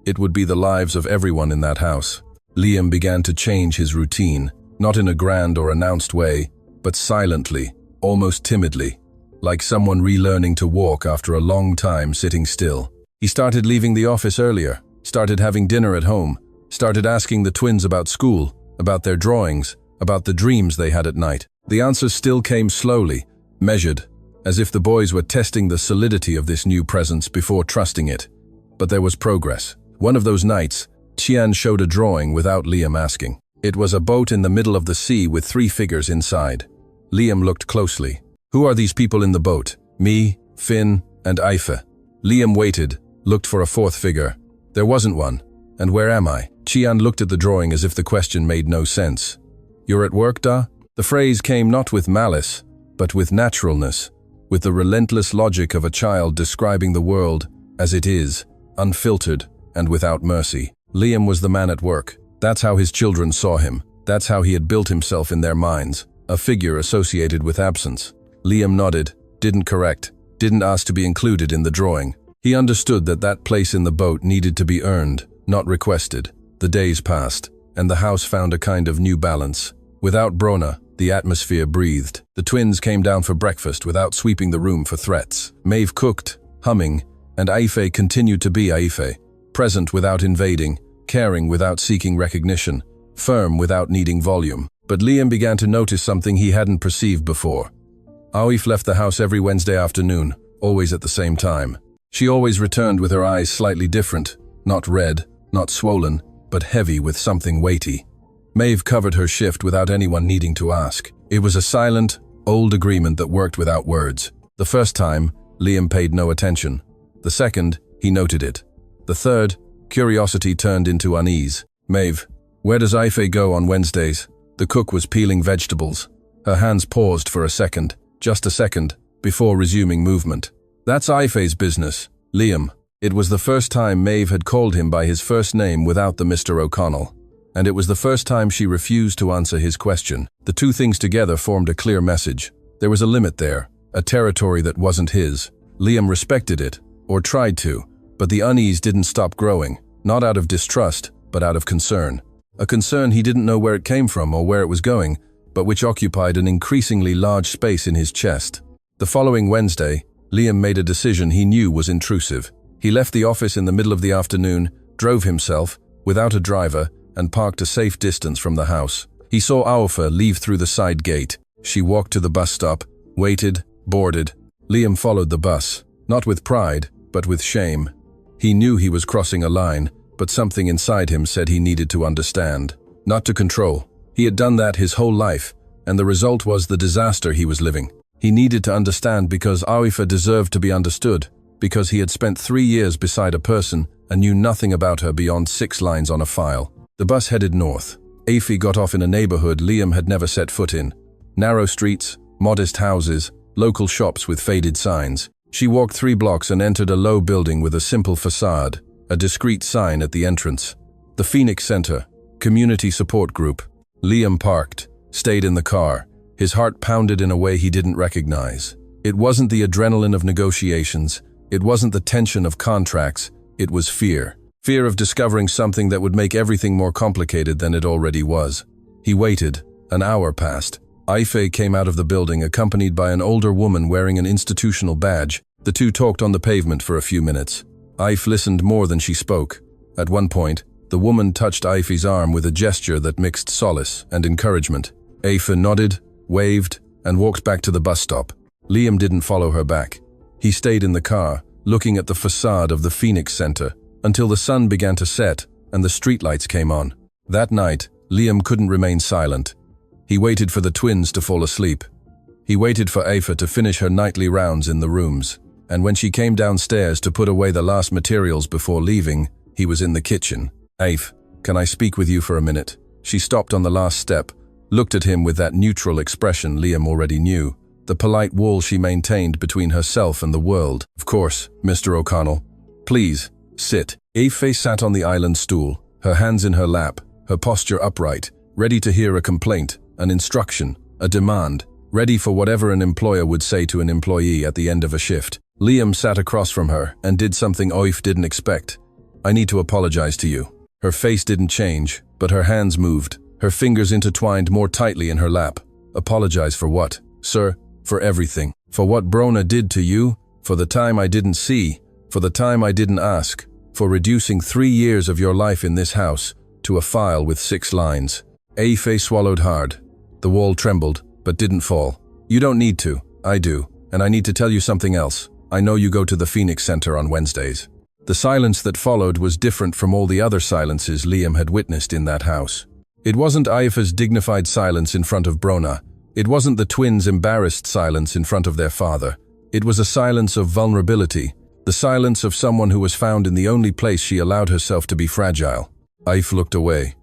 It would be the lives of everyone in that house. Liam began to change his routine, not in a grand or announced way, but silently, almost timidly, like someone relearning to walk after a long time sitting still. He started leaving the office earlier, started having dinner at home, started asking the twins about school, about their drawings, about the dreams they had at night. The answers still came slowly, measured, as if the boys were testing the solidity of this new presence before trusting it. But there was progress. One of those nights, Qian showed a drawing without Liam asking. It was a boat in the middle of the sea with 3 figures inside. Liam looked closely. "Who are these people in the boat?" "Me, Finn, and Aife." Liam waited, looked for a 4th figure. There wasn't one. "And where am I?" Qian looked at the drawing as if the question made no sense. "You're at work, da?" The phrase came not with malice, but with naturalness, with the relentless logic of a child describing the world as it is, unfiltered and without mercy. Liam was the man at work. That's how his children saw him. That's how he had built himself in their minds, a figure associated with absence. Liam nodded, didn't correct, didn't ask to be included in the drawing. He understood that that place in the boat needed to be earned, not requested. The days passed, and the house found a kind of new balance. Without Brona, the atmosphere breathed. The twins came down for breakfast without sweeping the room for threats. Maeve cooked, humming, and Aife continued to be Aife, present without invading, caring without seeking recognition, firm without needing volume. But Liam began to notice something he hadn't perceived before. Aife left the house every Wednesday afternoon, always at the same time. She always returned with her eyes slightly different, not red, not swollen, but heavy with something weighty. Maeve covered her shift without anyone needing to ask. It was a silent, old agreement that worked without words. The first time, Liam paid no attention. The second, he noted it. The third, curiosity turned into unease. "Maeve, where does Aife go on Wednesdays?" The cook was peeling vegetables. Her hands paused for a second, just a second, before resuming movement. "That's Aife's business, Liam." It was the first time Maeve had called him by his first name without the Mr. O'Connell. And it was the first time she refused to answer his question. The two things together formed a clear message. There was a limit there, a territory that wasn't his. Liam respected it, or tried to, but the unease didn't stop growing, not out of distrust, but out of concern. A concern he didn't know where it came from or where it was going, but which occupied an increasingly large space in his chest. The following Wednesday, Liam made a decision he knew was intrusive. He left the office in the middle of the afternoon, drove himself, without a driver, and parked a safe distance from the house. He saw Aofa leave through the side gate. She walked to the bus stop, waited, boarded. Liam followed the bus. Not with pride, but with shame. He knew he was crossing a line, but something inside him said he needed to understand, not to control. He had done that his whole life, and the result was the disaster he was living. He needed to understand because Aifa deserved to be understood, because he had spent 3 years beside a person and knew nothing about her beyond 6 lines on a file. The bus headed north. Aifa got off in a neighborhood Liam had never set foot in. Narrow streets, modest houses, local shops with faded signs. She walked 3 blocks and entered a low building with a simple facade, a discreet sign at the entrance. The Phoenix Center, Community Support Group. Liam parked, stayed in the car. His heart pounded in a way he didn't recognize. It wasn't the adrenaline of negotiations. It wasn't the tension of contracts. It was fear. Fear of discovering something that would make everything more complicated than it already was. He waited. An hour passed. Aifa came out of the building accompanied by an older woman wearing an institutional badge. The two talked on the pavement for a few minutes. Aifa listened more than she spoke. At one point, the woman touched Aifa's arm with a gesture that mixed solace and encouragement. Aifa nodded, waved, and walked back to the bus stop. Liam didn't follow her back. He stayed in the car, looking at the facade of the Phoenix Center, until the sun began to set and the streetlights came on. That night, Liam couldn't remain silent. He waited for the twins to fall asleep. He waited for Aifa to finish her nightly rounds in the rooms, and when she came downstairs to put away the last materials before leaving, he was in the kitchen. "Aifa, can I speak with you for a minute?" She stopped on the last step, looked at him with that neutral expression Liam already knew, the polite wall she maintained between herself and the world. "Of course, Mr. O'Connell. Please, sit." Aifa sat on the island stool, her hands in her lap, her posture upright, ready to hear a complaint, an instruction, a demand, ready for whatever an employer would say to an employee at the end of a shift. Liam sat across from her and did something Aifa didn't expect. "I need to apologize to you." Her face didn't change, but her hands moved, her fingers intertwined more tightly in her lap. "Apologize for what, sir?" "For everything. For what Brona did to you, for the time I didn't see, for the time I didn't ask, for reducing 3 years of your life in this house to a file with 6 lines. Aifa swallowed hard. The wall trembled, but didn't fall. "You don't need to. I do. And I need to tell you something else. I know you go to the Phoenix Center on Wednesdays." The silence that followed was different from all the other silences Liam had witnessed in that house. It wasn't Aifa's dignified silence in front of Brona. It wasn't the twins' embarrassed silence in front of their father. It was a silence of vulnerability, the silence of someone who was found in the only place she allowed herself to be fragile. Aifa looked away.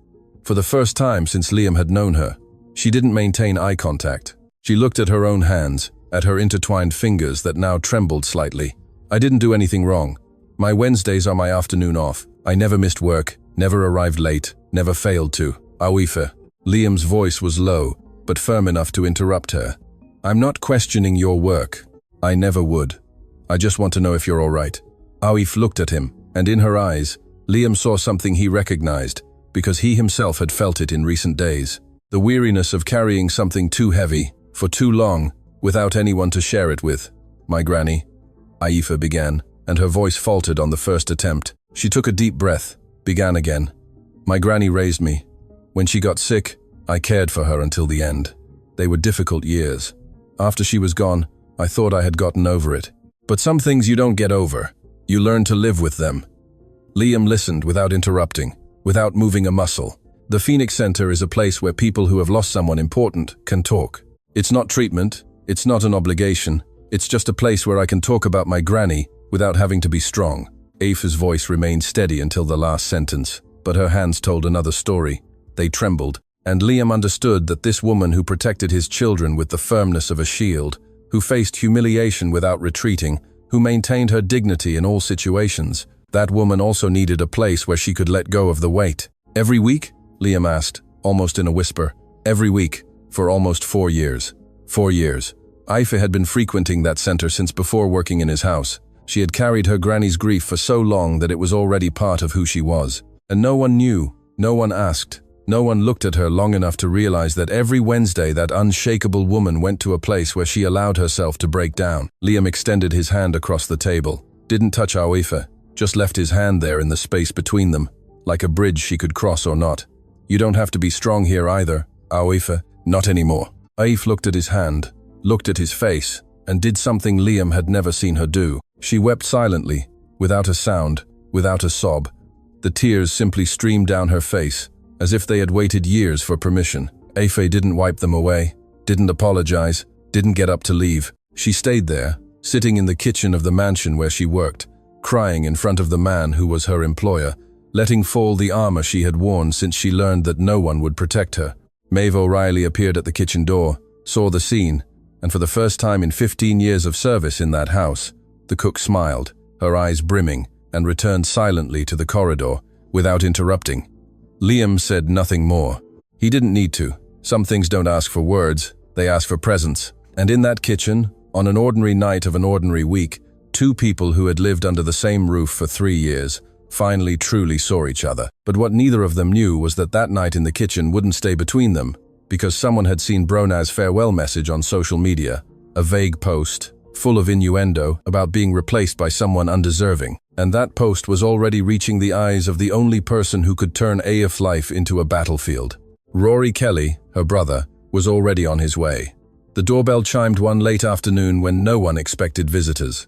For the first time since Liam had known her, she didn't maintain eye contact. She looked at her own hands, at her intertwined fingers that now trembled slightly. "I didn't do anything wrong. My Wednesdays are my afternoon off. I never missed work, never arrived late, never failed to." "Aifa." Liam's voice was low, but firm enough to interrupt her. "I'm not questioning your work. I never would. I just want to know if you're all right." Aifa looked at him, and in her eyes, Liam saw something he recognized, because he himself had felt it in recent days. The weariness of carrying something too heavy, for too long, without anyone to share it with. "My granny," Aifa began, and her voice faltered on the first attempt. She took a deep breath, began again. "My granny raised me. When she got sick, I cared for her until the end. They were difficult years. After she was gone, I thought I had gotten over it. But some things you don't get over. You learn to live with them." Liam listened without interrupting, without moving a muscle. The Phoenix Center is a place where people who have lost someone important can talk. It's not treatment, it's not an obligation, it's just a place where I can talk about my granny without having to be strong. Aifa's voice remained steady until the last sentence, but her hands told another story. They trembled, and Liam understood that this woman who protected his children with the firmness of a shield, who faced humiliation without retreating, who maintained her dignity in all situations, that woman also needed a place where she could let go of the weight. "Every week?" Liam asked, almost in a whisper. "Every week, for almost 4 years. 4 years. Aifa had been frequenting that center since before working in his house. She had carried her granny's grief for so long that it was already part of who she was. And no one knew, no one asked, no one looked at her long enough to realize that every Wednesday that unshakable woman went to a place where she allowed herself to break down. Liam extended his hand across the table, didn't touch Aifa, just left his hand there in the space between them, like a bridge she could cross or not. "You don't have to be strong here either, Aifa, not anymore." Aifa looked at his hand, looked at his face, and did something Liam had never seen her do. She wept silently, without a sound, without a sob. The tears simply streamed down her face, as if they had waited years for permission. Afe didn't wipe them away, didn't apologize, didn't get up to leave. She stayed there, sitting in the kitchen of the mansion where she worked, crying in front of the man who was her employer, letting fall the armor she had worn since she learned that no one would protect her. Maeve O'Reilly appeared at the kitchen door, saw the scene, and for the first time in 15 years of service in that house, the cook smiled, her eyes brimming, and returned silently to the corridor, without interrupting. Liam said nothing more. He didn't need to. Some things don't ask for words, they ask for presence. And in that kitchen, on an ordinary night of an ordinary week, two people who had lived under the same roof for 3 years finally truly saw each other. But what neither of them knew was that that night in the kitchen wouldn't stay between them, because someone had seen Bronaz's farewell message on social media, a vague post, full of innuendo about being replaced by someone undeserving. And that post was already reaching the eyes of the only person who could turn AF's life into a battlefield. Rory Kelly, her brother, was already on his way. The doorbell chimed one late afternoon when no one expected visitors.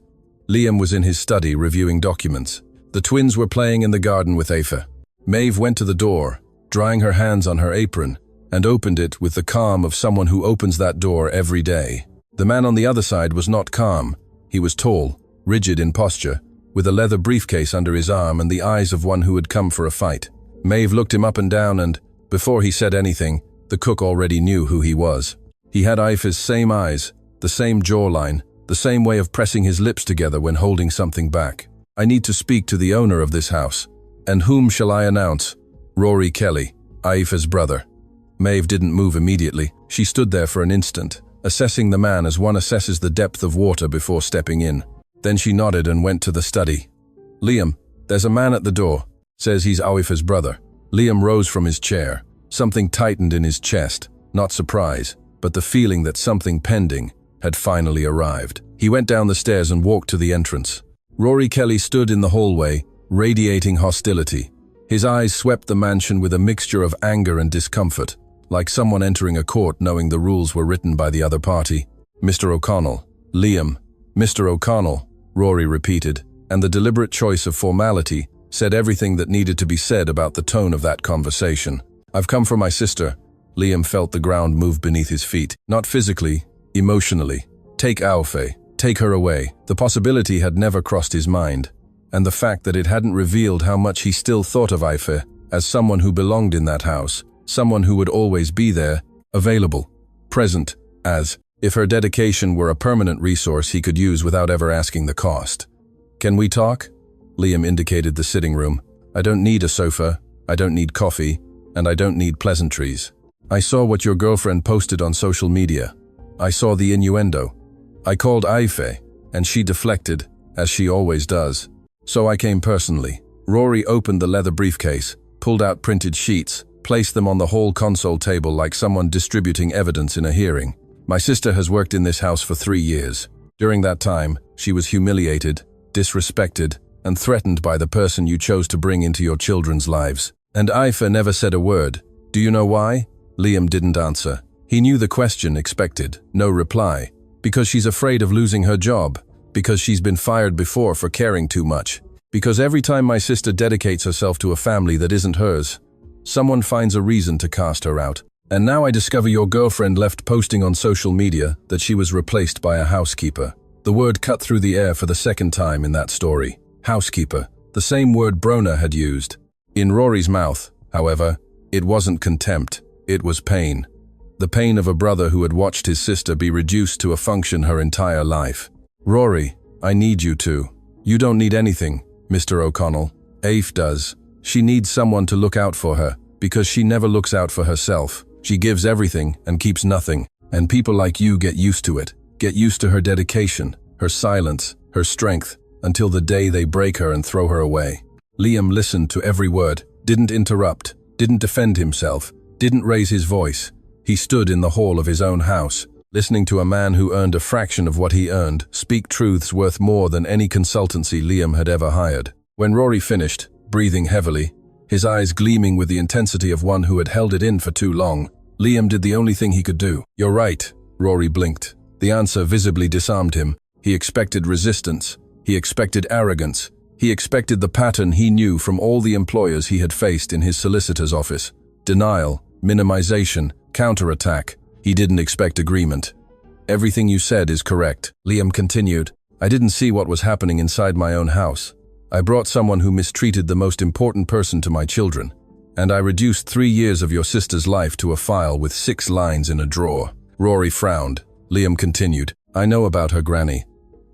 Liam was in his study reviewing documents. The twins were playing in the garden with Afe. Maeve went to the door, drying her hands on her apron, and opened it with the calm of someone who opens that door every day. The man on the other side was not calm. He was tall, rigid in posture, with a leather briefcase under his arm and the eyes of one who had come for a fight. Maeve looked him up and down and, before he said anything, the cook already knew who he was. He had Aife's same eyes, the same jawline, the same way of pressing his lips together when holding something back. I need to speak to the owner of this house. And whom shall I announce? Rory Kelly, Aife's brother. Maeve didn't move immediately. She stood there for an instant, assessing the man as one assesses the depth of water before stepping in. Then she nodded and went to the study. Liam, there's a man at the door. Says he's Aife's brother. Liam rose from his chair. Something tightened in his chest, not surprise, but the feeling that something pending had finally arrived. He went down the stairs and walked to the entrance. Rory Kelly stood in the hallway, radiating hostility. His eyes swept the mansion with a mixture of anger and discomfort, like someone entering a court knowing the rules were written by the other party. Mr. O'Connell. Liam. Mr. O'Connell, Rory repeated, and the deliberate choice of formality said everything that needed to be said about the tone of that conversation. I've come for my sister. Liam felt the ground move beneath his feet. Not physically, emotionally. Take Aofe. Take her away. The possibility had never crossed his mind, and the fact that it hadn't revealed how much he still thought of Aofe as someone who belonged in that house, someone who would always be there, available, present, as if her dedication were a permanent resource he could use without ever asking the cost. Can we talk? Liam indicated the sitting room. I don't need a sofa, I don't need coffee, and I don't need pleasantries. I saw what your girlfriend posted on social media. I saw the innuendo. I called Aofe, and she deflected, as she always does. So I came personally. Rory opened the leather briefcase, pulled out printed sheets, placed them on the hall console table like someone distributing evidence in a hearing. My sister has worked in this house for 3 years. During that time, she was humiliated, disrespected, and threatened by the person you chose to bring into your children's lives. And Aofe never said a word. Do you know why? Liam didn't answer. He knew the question expected, no reply. Because she's afraid of losing her job. Because she's been fired before for caring too much. Because every time my sister dedicates herself to a family that isn't hers, someone finds a reason to cast her out. And now I discover your girlfriend left posting on social media that she was replaced by a housekeeper. The word cut through the air for the second time in that story. Housekeeper, the same word Brona had used. In Rory's mouth, however, it wasn't contempt, it was pain. The pain of a brother who had watched his sister be reduced to a function her entire life. Rory, I need you to. You don't need anything, Mr. O'Connell. Aofe does. She needs someone to look out for her, because she never looks out for herself. She gives everything and keeps nothing. And people like you get used to it. Get used to her dedication, her silence, her strength, until the day they break her and throw her away. Liam listened to every word, didn't interrupt, didn't defend himself, didn't raise his voice. He stood in the hall of his own house, listening to a man who earned a fraction of what he earned speak truths worth more than any consultancy Liam had ever hired. When Rory finished, breathing heavily, his eyes gleaming with the intensity of one who had held it in for too long, Liam did the only thing he could do. You're right, Rory blinked. The answer visibly disarmed him. He expected resistance. He expected arrogance. He expected the pattern he knew from all the employers he had faced in his solicitor's office. Denial, minimization, counterattack. He didn't expect agreement. "Everything you said is correct," Liam continued. "I didn't see what was happening inside my own house. I brought someone who mistreated the most important person to my children. And I reduced 3 years of your sister's life to a file with 6 lines in a drawer." Rory frowned. Liam continued. "I know about her granny.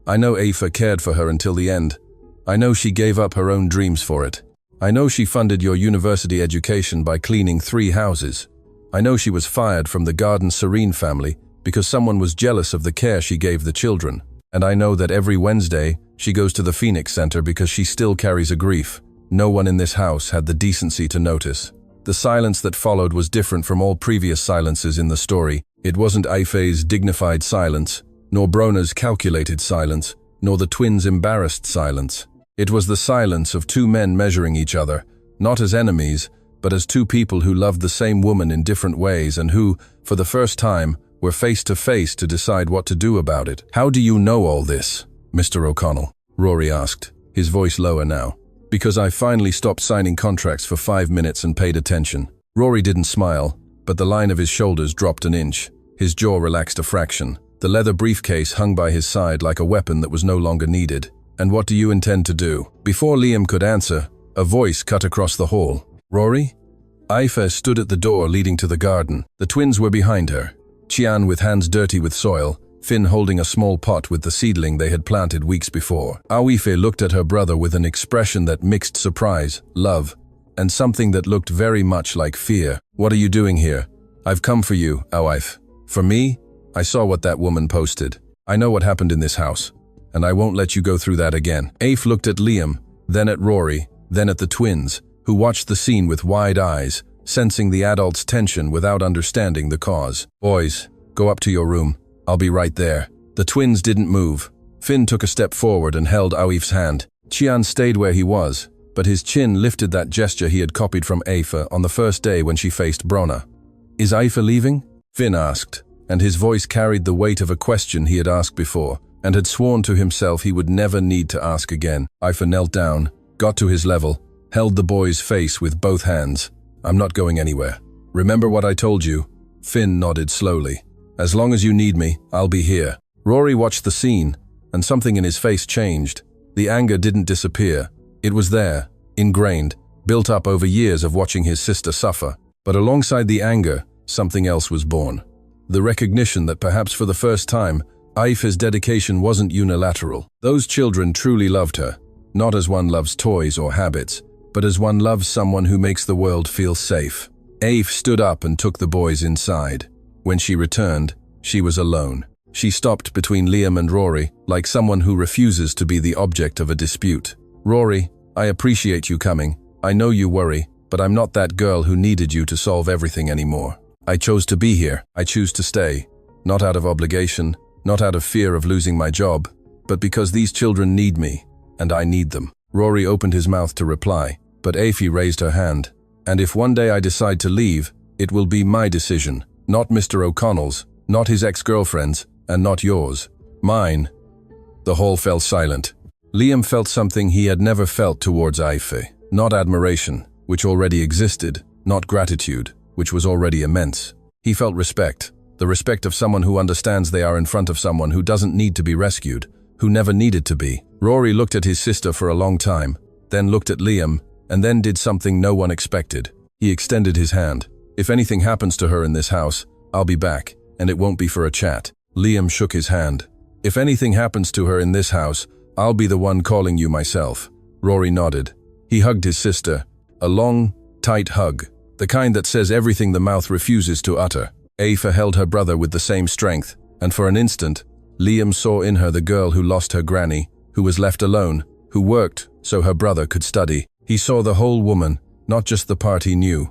I know Aoife cared for her until the end. I know she gave up her own dreams for it. I know she funded your university education by cleaning 3 houses. I know she was fired from the Garden Serene family because someone was jealous of the care she gave the children. And I know that every Wednesday she goes to the Phoenix Center because she still carries a grief no one in this house had the decency to notice." The silence that followed was different from all previous silences in the story. It wasn't Aife's dignified silence, nor Brona's calculated silence, nor the twins' embarrassed silence. It was the silence of 2 men measuring each other, not as enemies, but as 2 people who loved the same woman in different ways and who, for the first time, were face to face to decide what to do about it. "How do you know all this, Mr. O'Connell?" Rory asked, his voice lower now. "Because I finally stopped signing contracts for 5 minutes and paid attention." Rory didn't smile, but the line of his shoulders dropped an inch. His jaw relaxed a fraction. The leather briefcase hung by his side like a weapon that was no longer needed. "And what do you intend to do?" Before Liam could answer, a voice cut across the hall. "Rory?" Aoife stood at the door leading to the garden. The twins were behind her. Chian with hands dirty with soil, Finn holding a small pot with the seedling they had planted weeks before. Aoife looked at her brother with an expression that mixed surprise, love, and something that looked very much like fear. "What are you doing here?" "I've come for you, Aoife." "For me?" "I saw what that woman posted. I know what happened in this house, and I won't let you go through that again." Aoife looked at Liam, then at Rory, then at the twins, who watched the scene with wide eyes, sensing the adults' tension without understanding the cause. "Boys, go up to your room. I'll be right there." The twins didn't move. Finn took a step forward and held Aoife's hand. Chian stayed where he was, but his chin lifted that gesture he had copied from Aoife on the first day when she faced Brona. "Is Aoife leaving?" Finn asked, and his voice carried the weight of a question he had asked before, and had sworn to himself he would never need to ask again. Aoife knelt down, got to his level, held the boy's face with both hands. "I'm not going anywhere. Remember what I told you?" Finn nodded slowly. "As long as you need me, I'll be here." Rory watched the scene, and something in his face changed. The anger didn't disappear. It was there, ingrained, built up over years of watching his sister suffer. But alongside the anger, something else was born. The recognition that perhaps for the first time, Aife's dedication wasn't unilateral. Those children truly loved her, not as one loves toys or habits, but as one loves someone who makes the world feel safe. Aife stood up and took the boys inside. When she returned, she was alone. She stopped between Liam and Rory, like someone who refuses to be the object of a dispute. "Rory, I appreciate you coming. I know you worry, but I'm not that girl who needed you to solve everything anymore. I chose to be here. I choose to stay. Not out of obligation, not out of fear of losing my job, but because these children need me, and I need them." Rory opened his mouth to reply, but Aoife raised her hand. "And if one day I decide to leave, it will be my decision. Not Mr. O'Connell's, not his ex-girlfriend's, and not yours. Mine." The hall fell silent. Liam felt something he had never felt towards Aoife. Not admiration, which already existed, not gratitude, which was already immense. He felt respect, the respect of someone who understands they are in front of someone who doesn't need to be rescued, who never needed to be. Rory looked at his sister for a long time, then looked at Liam, and then did something no one expected. He extended his hand. "If anything happens to her in this house, I'll be back, and it won't be for a chat." Liam shook his hand. "If anything happens to her in this house, I'll be the one calling you myself." Rory nodded. He hugged his sister, a long, tight hug, the kind that says everything the mouth refuses to utter. Aoife held her brother with the same strength, and for an instant, Liam saw in her the girl who lost her granny, who was left alone, who worked so her brother could study. He saw the whole woman, not just the part he knew.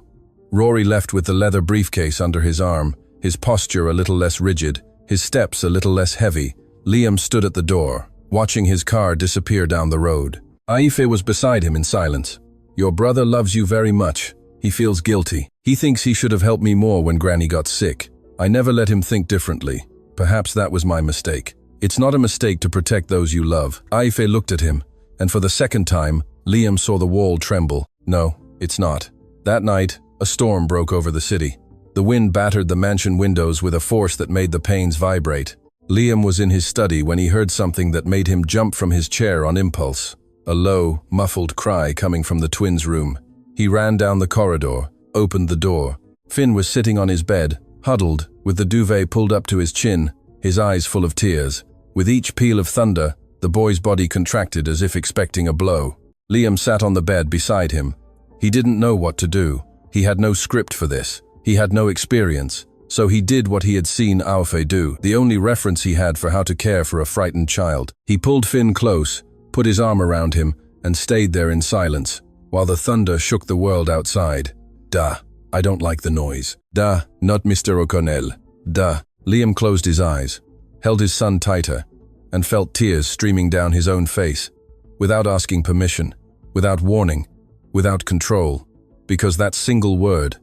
Rory left with the leather briefcase under his arm, his posture a little less rigid, his steps a little less heavy. Liam stood at the door, watching his car disappear down the road. Aoife was beside him in silence. "Your brother loves you very much. He feels guilty. He thinks he should have helped me more when Granny got sick. I never let him think differently. Perhaps that was my mistake. It's not a mistake to protect those you love. Aife looked at him, and for the second time, Liam saw the wall tremble. No, it's not. That night, a storm broke over the city. The wind battered the mansion windows with a force that made the panes vibrate. Liam was in his study when he heard something that made him jump from his chair on impulse. A low, muffled cry coming from the twins' room. He ran down the corridor, opened the door. Finn was sitting on his bed, huddled, with the duvet pulled up to his chin, his eyes full of tears. With each peal of thunder, the boy's body contracted as if expecting a blow. Liam sat on the bed beside him. He didn't know what to do. He had no script for this. He had no experience. So he did what he had seen Aufe do, the only reference he had for how to care for a frightened child. He pulled Finn close, put his arm around him, and stayed there in silence, while the thunder shook the world outside. Duh, I don't like the noise. Duh, not Mr. O'Connell. Duh. Liam closed his eyes, held his son tighter, and felt tears streaming down his own face, without asking permission, without warning, without control, because that single word,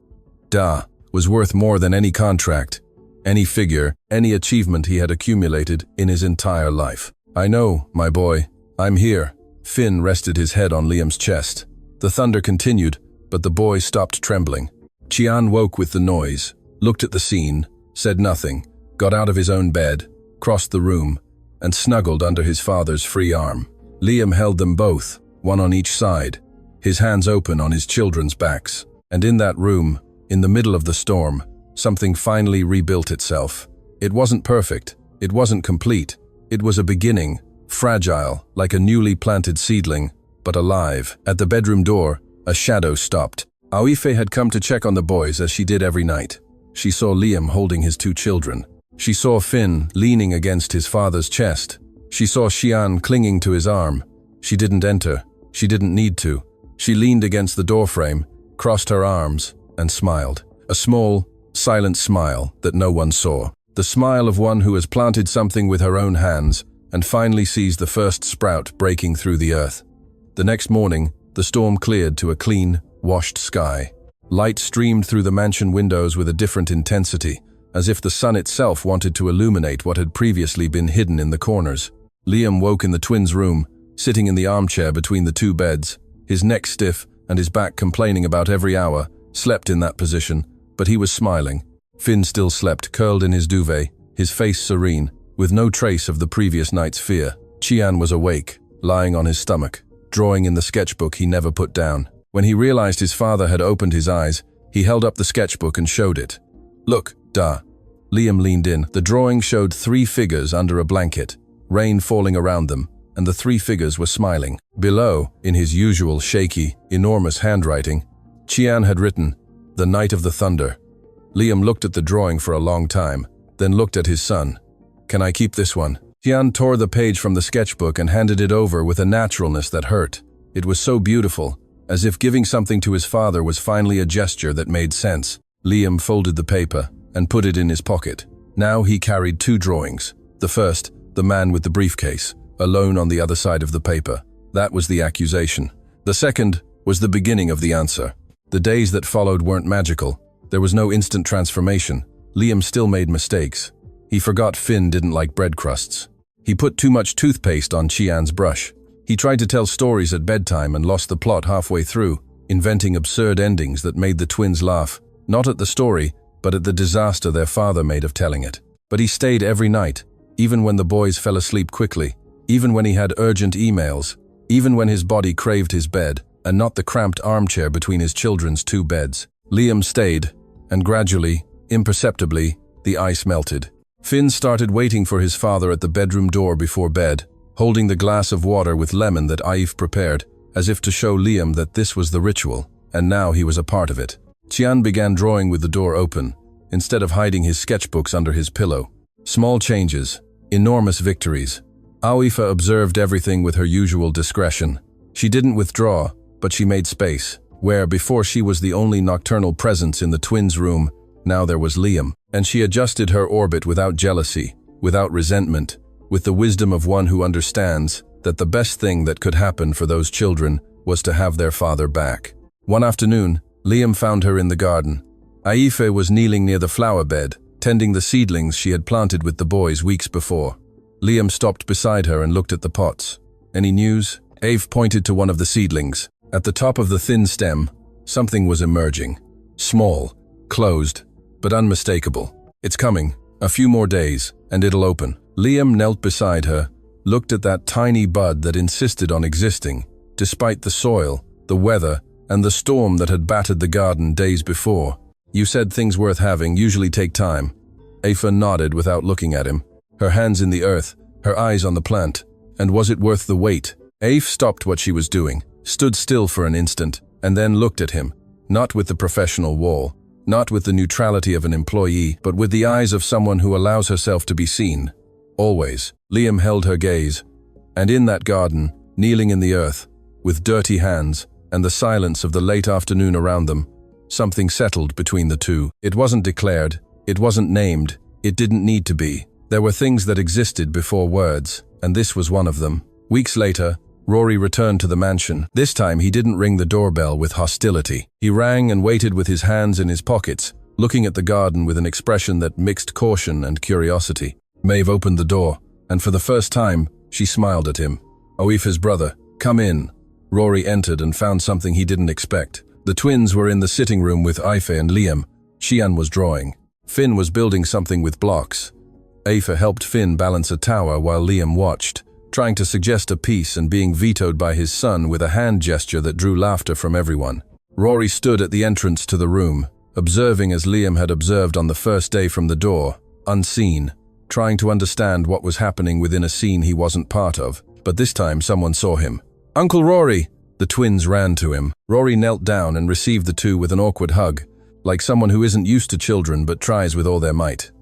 duh, was worth more than any contract, any figure, any achievement he had accumulated in his entire life. I know, my boy, I'm here. Finn rested his head on Liam's chest. The thunder continued, but the boy stopped trembling. Chian woke with the noise, looked at the scene, said nothing, got out of his own bed, crossed the room, and snuggled under his father's free arm. Liam held them both, one on each side, his hands open on his children's backs. And in that room, in the middle of the storm, something finally rebuilt itself. It wasn't perfect, it wasn't complete, it was a beginning, fragile, like a newly planted seedling, but alive. At the bedroom door, a shadow stopped. Aufe had come to check on the boys as she did every night. She saw Liam holding his two children. She saw Finn leaning against his father's chest. She saw Xian clinging to his arm. She didn't enter. She didn't need to. She leaned against the doorframe, crossed her arms, and smiled. A small, silent smile that no one saw. The smile of one who has planted something with her own hands and finally sees the first sprout breaking through the earth. The next morning, the storm cleared to a clean, washed sky. Light streamed through the mansion windows with a different intensity, as if the sun itself wanted to illuminate what had previously been hidden in the corners. Liam woke in the twins' room, sitting in the armchair between the two beds, his neck stiff and his back complaining about every hour, slept in that position, but he was smiling. Finn still slept, curled in his duvet, his face serene, with no trace of the previous night's fear. Qian was awake, lying on his stomach, drawing in the sketchbook he never put down. When he realized his father had opened his eyes, he held up the sketchbook and showed it. Look, duh. Liam leaned in. The drawing showed 3 figures under a blanket, rain falling around them, and the 3 figures were smiling. Below, in his usual shaky, enormous handwriting, Qian had written, "The Night of the Thunder." Liam looked at the drawing for a long time, then looked at his son. "Can I keep this one?" Qian tore the page from the sketchbook and handed it over with a naturalness that hurt. It was so beautiful, as if giving something to his father was finally a gesture that made sense. Liam folded the paper and put it in his pocket. Now he carried 2 drawings. The first, the man with the briefcase, alone on the other side of the paper. That was the accusation. The second was the beginning of the answer. The days that followed weren't magical. There was no instant transformation. Liam still made mistakes. He forgot Finn didn't like bread crusts. He put too much toothpaste on Qian's brush. He tried to tell stories at bedtime and lost the plot halfway through, inventing absurd endings that made the twins laugh, not at the story, but at the disaster their father made of telling it. But he stayed every night, even when the boys fell asleep quickly, even when he had urgent emails, even when his body craved his bed, and not the cramped armchair between his children's 2 beds. Liam stayed, and gradually, imperceptibly, the ice melted. Finn started waiting for his father at the bedroom door before bed, holding the glass of water with lemon that Aif prepared, as if to show Liam that this was the ritual, and now he was a part of it. Qian began drawing with the door open, instead of hiding his sketchbooks under his pillow. Small changes, enormous victories. Auifa observed everything with her usual discretion. She didn't withdraw, but she made space. Where before she was the only nocturnal presence in the twins' room, now there was Liam. And she adjusted her orbit without jealousy, without resentment, with the wisdom of one who understands that the best thing that could happen for those children was to have their father back. One afternoon, Liam found her in the garden. Aife was kneeling near the flower bed, tending the seedlings she had planted with the boys weeks before. Liam stopped beside her and looked at the pots. "Any news?" Ave pointed to one of the seedlings. At the top of the thin stem, something was emerging. Small, closed, but unmistakable. "It's coming. A few more days, and it'll open." Liam knelt beside her, looked at that tiny bud that insisted on existing, despite the soil, the weather, and the storm that had battered the garden days before. "You said things worth having usually take time." Aoife nodded without looking at him, her hands in the earth, her eyes on the plant. And was it worth the wait? Aoife stopped what she was doing, stood still for an instant, and then looked at him, not with the professional wall, not with the neutrality of an employee, but with the eyes of someone who allows herself to be seen. Always. Liam held her gaze, and in that garden, kneeling in the earth, with dirty hands, and the silence of the late afternoon around them, something settled between the two. It wasn't declared, it wasn't named, it didn't need to be. There were things that existed before words, and this was one of them. Weeks later, Rory returned to the mansion. This time he didn't ring the doorbell with hostility. He rang and waited with his hands in his pockets, looking at the garden with an expression that mixed caution and curiosity. Maeve opened the door, and for the first time, she smiled at him. "Aoife's brother, come in." Rory entered and found something he didn't expect. The twins were in the sitting room with Aoife and Liam. Sian was drawing. Finn was building something with blocks. Aoife helped Finn balance a tower while Liam watched, trying to suggest a peace and being vetoed by his son with a hand gesture that drew laughter from everyone. Rory stood at the entrance to the room, observing as Liam had observed on the first day from the door, unseen, trying to understand what was happening within a scene he wasn't part of. But this time someone saw him. "Uncle Rory!" The twins ran to him. Rory knelt down and received the two with an awkward hug, like someone who isn't used to children but tries with all their might.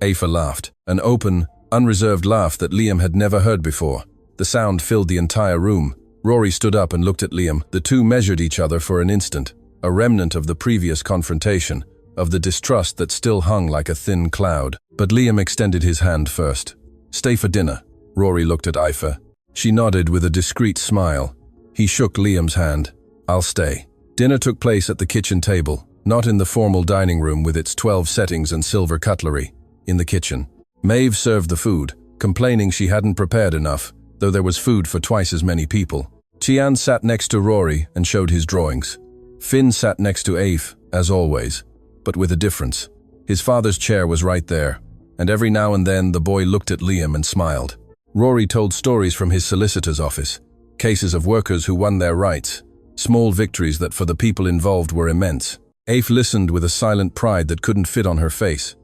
Aoife laughed, an open, unreserved laugh that Liam had never heard before. The sound filled the entire room. Rory stood up and looked at Liam. The two measured each other for an instant, a remnant of the previous confrontation, of the distrust that still hung like a thin cloud. But Liam extended his hand first. "Stay for dinner." Rory looked at Aoife. She nodded with a discreet smile. He shook Liam's hand. "I'll stay." Dinner took place at the kitchen table, not in the formal dining room with its 12 settings and silver cutlery. In the kitchen. Maeve served the food, complaining she hadn't prepared enough, though there was food for twice as many people. Sian sat next to Rory and showed his drawings. Finn sat next to Aoife, as always, but with a difference. His father's chair was right there, and every now and then the boy looked at Liam and smiled. Rory told stories from his solicitor's office, cases of workers who won their rights, small victories that for the people involved were immense. Aoife listened with a silent pride that couldn't fit on her face.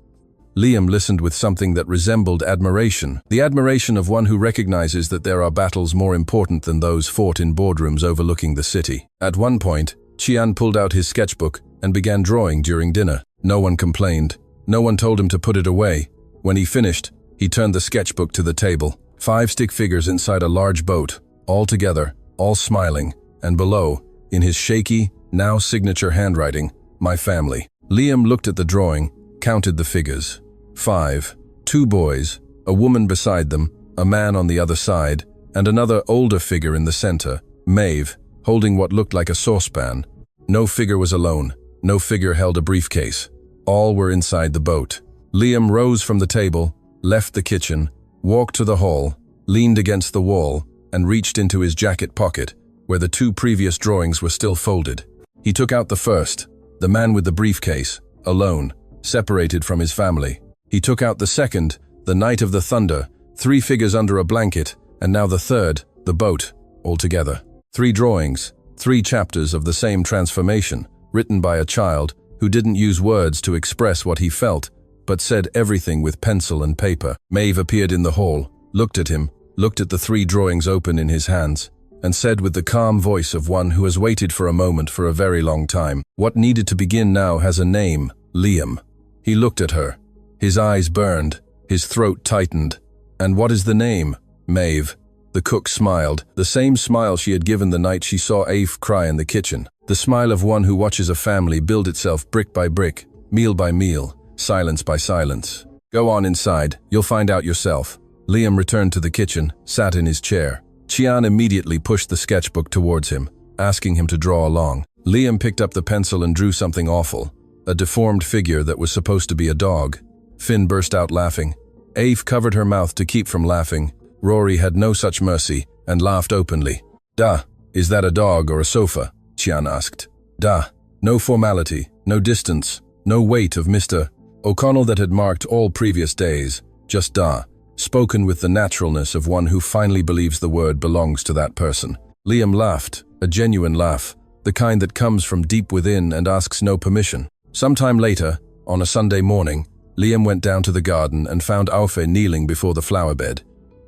Liam listened with something that resembled admiration, the admiration of one who recognizes that there are battles more important than those fought in boardrooms overlooking the city. At one point, Sian pulled out his sketchbook and began drawing during dinner. No one complained. No one told him to put it away. When he finished, he turned the sketchbook to the table. 5 stick figures inside a large boat, all together, all smiling, and below, in his shaky, now signature handwriting, "My family." Liam looked at the drawing, counted the figures. 5. 2 boys, a woman beside them, a man on the other side, and another older figure in the center, Maeve, holding what looked like a saucepan. No figure was alone. No figure held a briefcase. All were inside the boat. Liam rose from the table, left the kitchen, walked to the hall, leaned against the wall, and reached into his jacket pocket, where the 2 previous drawings were still folded. He took out the first, the man with the briefcase, alone, separated from his family. He took out the second, the Night of the Thunder, 3 figures under a blanket, and now the third, the boat, all together. 3 drawings, 3 chapters of the same transformation, written by a child who didn't use words to express what he felt, but said everything with pencil and paper. Maeve appeared in the hall, looked at him, looked at the 3 drawings open in his hands, and said with the calm voice of one who has waited for a moment for a very long time, "What needed to begin now has a name, Liam." He looked at her. His eyes burned, his throat tightened. "And what is the name?" "Maeve." The cook smiled, the same smile she had given the night she saw Aoife cry in the kitchen. The smile of one who watches a family build itself brick by brick, meal by meal, silence by silence. "Go on inside, you'll find out yourself." Liam returned to the kitchen, sat in his chair. Sian immediately pushed the sketchbook towards him, asking him to draw along. Liam picked up the pencil and drew something awful, a deformed figure that was supposed to be a dog. Finn burst out laughing. Eve covered her mouth to keep from laughing. Rory had no such mercy and laughed openly. "Da, is that a dog or a sofa?" Chian asked. "Da." No formality, no distance, no weight of Mr. O'Connell that had marked all previous days, just "da," spoken with the naturalness of one who finally believes the word belongs to that person. Liam laughed, a genuine laugh, the kind that comes from deep within and asks no permission. Sometime later, on a Sunday morning, Liam went down to the garden and found Aoife kneeling before the flower bed.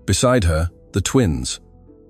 Beside her, the twins.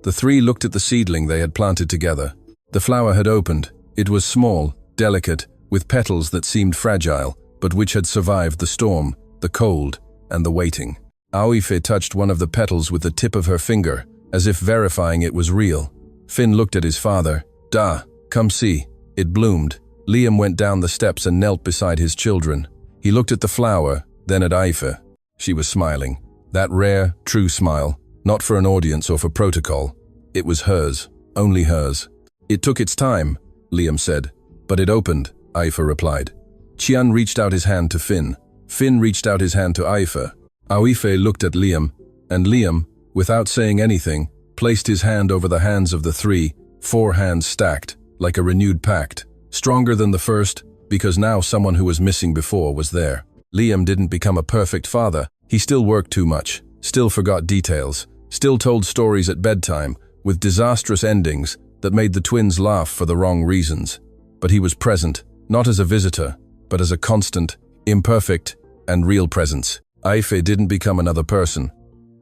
The three looked at the seedling they had planted together. The flower had opened. It was small, delicate, with petals that seemed fragile, but which had survived the storm, the cold, and the waiting. Aoife touched one of the petals with the tip of her finger, as if verifying it was real. Finn looked at his father. "Da, come see." It bloomed. Liam went down the steps and knelt beside his children. He looked at the flower, then at Aoife. She was smiling. That rare, true smile, not for an audience or for protocol. It was hers, only hers. "It took its time," Liam said. "But it opened," Aoife replied. Chian reached out his hand to Finn. Finn reached out his hand to Aoife. Aoife looked at Liam, and Liam, without saying anything, placed his hand over the hands of the three, 4 hands stacked, like a renewed pact. Stronger than the first, because now someone who was missing before was there. Liam didn't become a perfect father. He still worked too much, still forgot details, still told stories at bedtime, with disastrous endings that made the twins laugh for the wrong reasons. But he was present, not as a visitor, but as a constant, imperfect, and real presence. Aoife didn't become another person.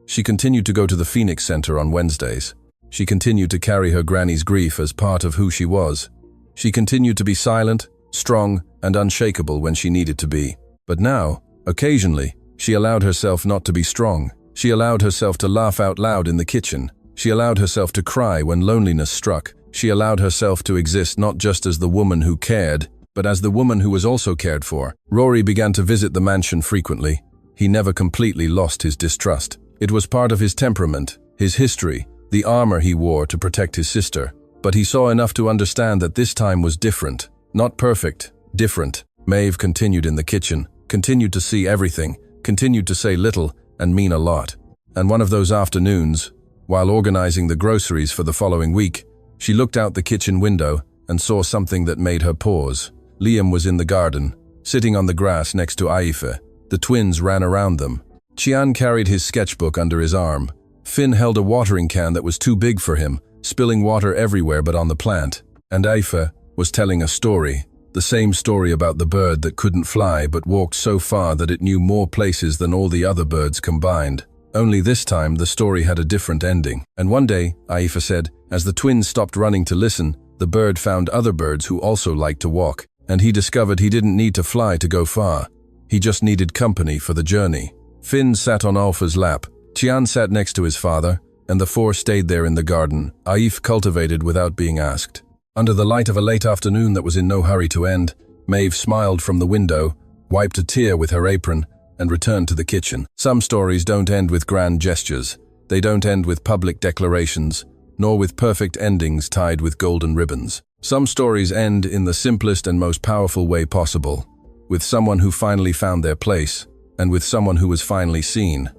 She continued to go to the Phoenix Center on Wednesdays. She continued to carry her granny's grief as part of who she was. She continued to be silent, strong, and unshakable when she needed to be. But now, occasionally, she allowed herself not to be strong. She allowed herself to laugh out loud in the kitchen. She allowed herself to cry when loneliness struck. She allowed herself to exist not just as the woman who cared, but as the woman who was also cared for. Rory began to visit the mansion frequently. He never completely lost his distrust. It was part of his temperament, his history, the armor he wore to protect his sister. But he saw enough to understand that this time was different. Not perfect, different. Maeve continued in the kitchen, continued to see everything, continued to say little and mean a lot. And one of those afternoons, while organizing the groceries for the following week, she looked out the kitchen window and saw something that made her pause. Liam was in the garden, sitting on the grass next to Aoife. The twins ran around them. Chian carried his sketchbook under his arm. Finn held a watering can that was too big for him, spilling water everywhere but on the plant. And Aoife was telling a story, the same story about the bird that couldn't fly but walked so far that it knew more places than all the other birds combined. Only this time the story had a different ending. And one day, Aoife said, as the twins stopped running to listen, the bird found other birds who also liked to walk, and he discovered he didn't need to fly to go far. He just needed company for the journey. Finn sat on Aoife's lap. Chian sat next to his father, and the 4 stayed there in the garden, Aoife cultivated without being asked. Under the light of a late afternoon that was in no hurry to end, Maeve smiled from the window, wiped a tear with her apron, and returned to the kitchen. Some stories don't end with grand gestures. They don't end with public declarations, nor with perfect endings tied with golden ribbons. Some stories end in the simplest and most powerful way possible, with someone who finally found their place, and with someone who was finally seen.